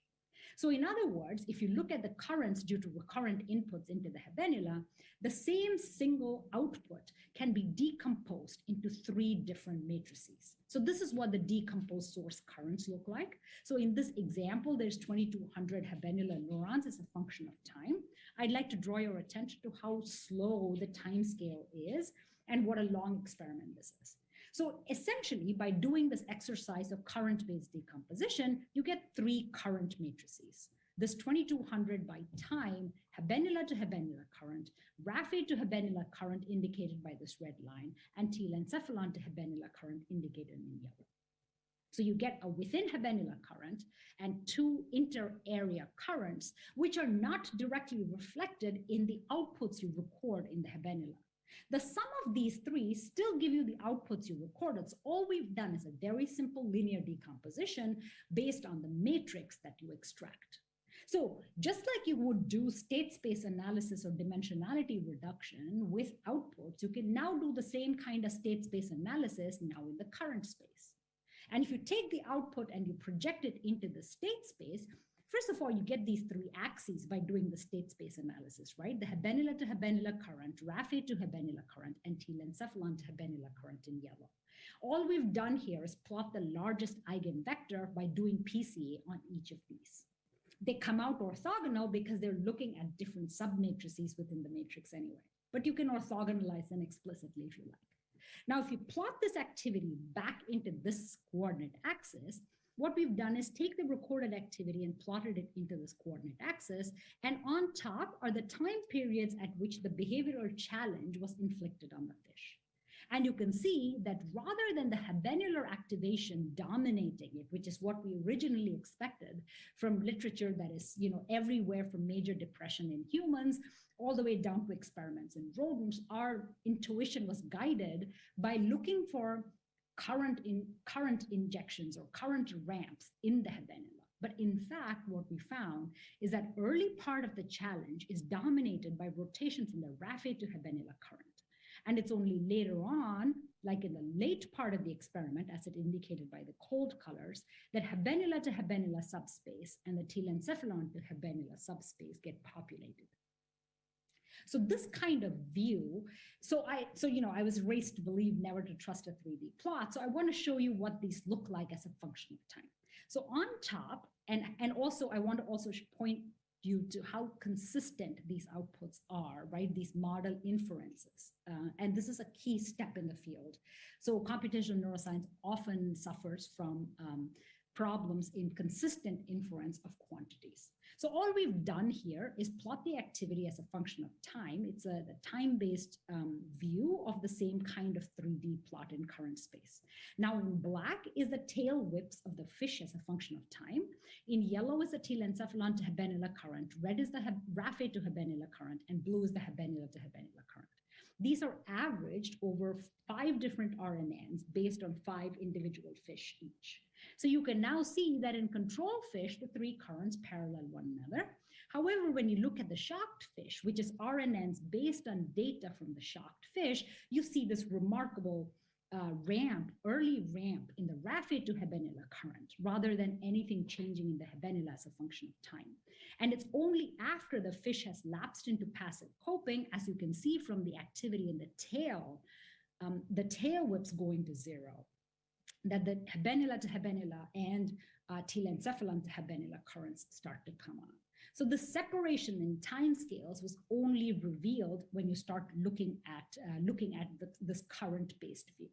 So in other words, if you look at the currents due to recurrent inputs into the habenula, the same single output can be decomposed into three different matrices. So this is what the decomposed source currents look like. So in this example, there's 2200 habenular neurons as a function of time. I'd like to draw your attention to how slow the time scale is and what a long experiment this is. So essentially, by doing this exercise of current-based decomposition, you get three current matrices. This 2200 by time, habenula to habenula current, raphe to habenula current indicated by this red line, and telencephalon to habenula current indicated in yellow. So you get a within habenula current and two inter-area currents, which are not directly reflected in the outputs you record in the habenula. The sum of these three still give you the outputs you recorded. So all we've done is a very simple linear decomposition based on the matrix that you extract. So just like you would do state space analysis or dimensionality reduction with outputs, you can now do the same kind of state space analysis now in the current space. And if you take the output and you project it into the state space, first of all, you get these three axes by doing the state space analysis, right? The habenula to habenula current, raphe to habenula current, and telencephalon to habenula current in yellow. All we've done here is plot the largest eigenvector by doing PCA on each of these. They come out orthogonal because they're looking at different submatrices within the matrix anyway, but you can orthogonalize them explicitly if you like. Now, if you plot this activity back into this coordinate axis, what we've done is take the recorded activity and plotted it into this coordinate axis. And on top are the time periods at which the behavioral challenge was inflicted on the fish. And you can see that rather than the habenular activation dominating it, which is what we originally expected from literature that is, everywhere from major depression in humans all the way down to experiments in rodents, our intuition was guided by looking for current injections or current ramps in the habenula. But in fact, what we found is that early part of the challenge is dominated by rotations in the raphe to habenula current. And it's only later on, like in the late part of the experiment, as it indicated by the cold colors, that habenula to habenula subspace and the telencephalon to habenula subspace get populated. So this kind of view, I was raised to believe never to trust a 3D plot. So I want to show you what these look like as a function of time. So on top, and also I want to also point you to how consistent these outputs are, right? These model inferences. And this is a key step in the field. So computational neuroscience often suffers from problems in consistent inference of quantities. So all we've done here is plot the activity as a function of time. It's a time-based view of the same kind of 3D plot in current space. Now in black is the tail whips of the fish as a function of time. In yellow is the telencephalon to habenula current. Red is the raphe to habenula current, and blue is the habenula to habenula current. These are averaged over 5 different RNNs based on 5 individual fish each. So you can now see that in control fish, the 3 currents parallel one another. However, when you look at the shocked fish, which is RNNs based on data from the shocked fish, you see this remarkable early ramp in the raphe to habenula current, rather than anything changing in the habenula as a function of time. And it's only after the fish has lapsed into passive coping, as you can see from the activity in the tail whips going to 0, that the habenula to habenula and telencephalon to habenula currents start to come on. So the separation in time scales was only revealed when you start looking at this current-based view.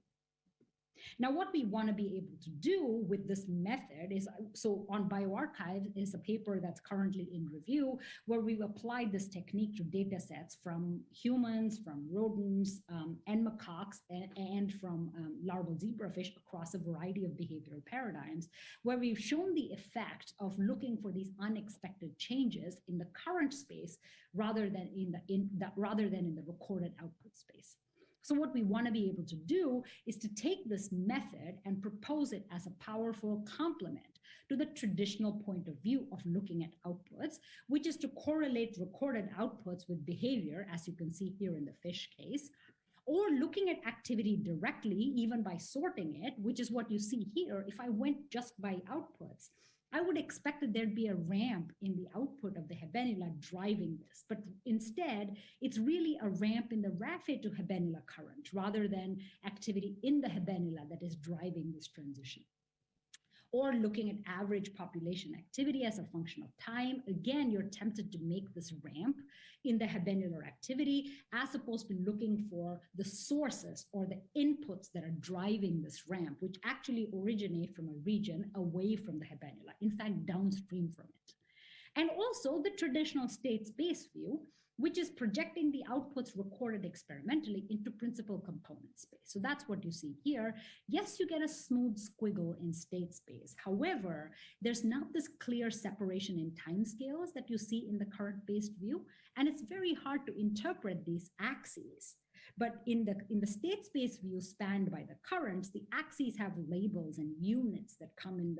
Now, what we want to be able to do with this method is, so on bioRxiv is a paper that's currently in review, where we've applied this technique to data sets from humans, from rodents, and macaques, and from larval zebrafish across a variety of behavioral paradigms, where we've shown the effect of looking for these unexpected changes in the current space rather than in the recorded output space. So what we want to be able to do is to take this method and propose it as a powerful complement to the traditional point of view of looking at outputs, which is to correlate recorded outputs with behavior, as you can see here in the fish case, or looking at activity directly, even by sorting it, which is what you see here. If I went just by outputs, I would expect that there'd be a ramp in the output of the habenula driving this, but instead, it's really a ramp in the raphe to habenula current rather than activity in the habenula that is driving this transition. Or looking at average population activity as a function of time. Again, you're tempted to make this ramp in the habenular activity as opposed to looking for the sources or the inputs that are driving this ramp, which actually originate from a region away from the habenula, in fact, downstream from it. And also the traditional state space view, which is projecting the outputs recorded experimentally into principal component space. So that's what you see here. Yes, you get a smooth squiggle in state space. However, there's not this clear separation in timescales that you see in the current-based view, and it's very hard to interpret these axes. But in the state space view spanned by the currents, the axes have labels and units that come in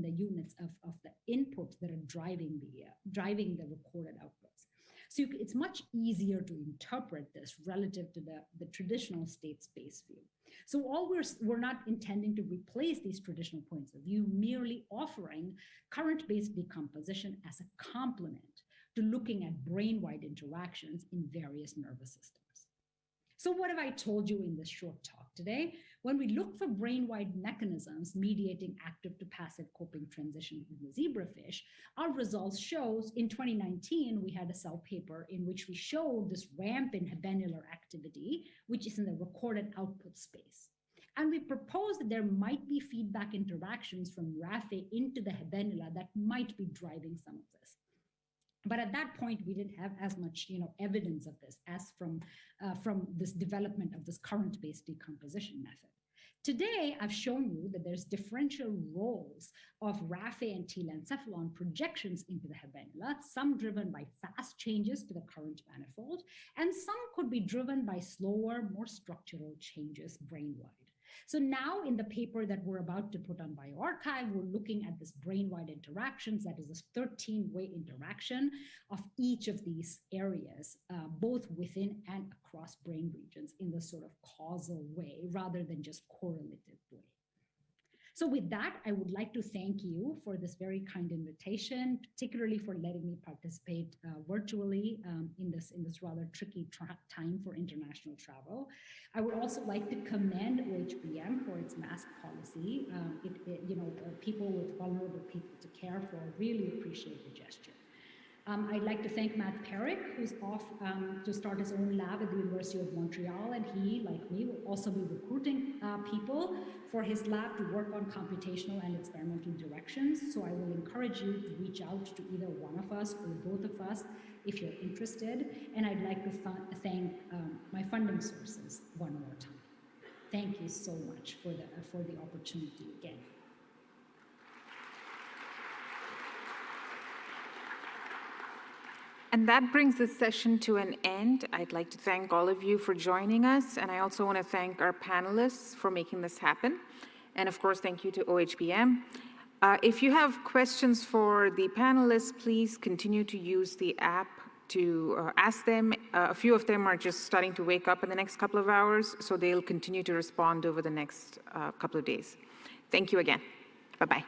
the units of the inputs that are driving the recorded outputs. So it's much easier to interpret this relative to the traditional state space view. So we're not intending to replace these traditional points of view, merely offering current-based decomposition as a complement to looking at brain-wide interactions in various nervous systems. So what have I told you in this short talk today? When we look for brain-wide mechanisms mediating active to passive coping transition in the zebrafish, our results shows in 2019, we had a Cell paper in which we showed this ramp in habenular activity, which is in the recorded output space. And we proposed that there might be feedback interactions from RAFE into the habenula that might be driving some of this. But at that point, we didn't have as much evidence of this as from this development of this current-based decomposition method. Today, I've shown you that there's differential roles of RAFE and telencephalon projections into the habenula, some driven by fast changes to the current manifold, and some could be driven by slower, more structural changes brain-wide. So now in the paper that we're about to put on bioRxiv, we're looking at this brain-wide interactions, that is this 13-way interaction of each of these areas, both within and across brain regions in this sort of causal way, rather than just correlative way. So with that, I would like to thank you for this very kind invitation, particularly for letting me participate virtually in this rather tricky time for international travel. I would also like to commend OHBM for its mask policy. People with vulnerable people to care for really appreciate the gesture. I'd like to thank Matt Perrick, who's off to start his own lab at the University of Montreal, and he, like me, will also be recruiting people for his lab to work on computational and experimental directions. So I will encourage you to reach out to either one of us or both of us if you're interested. And I'd like to thank my funding sources one more time. Thank you so much for the opportunity again. And that brings this session to an end. I'd like to thank all of you for joining us, and I also want to thank our panelists for making this happen. And of course, thank you to OHBM. If you have questions for the panelists, please continue to use the app to ask them. A few of them are just starting to wake up in the next couple of hours, so they'll continue to respond over the next couple of days. Thank you again. Bye-bye.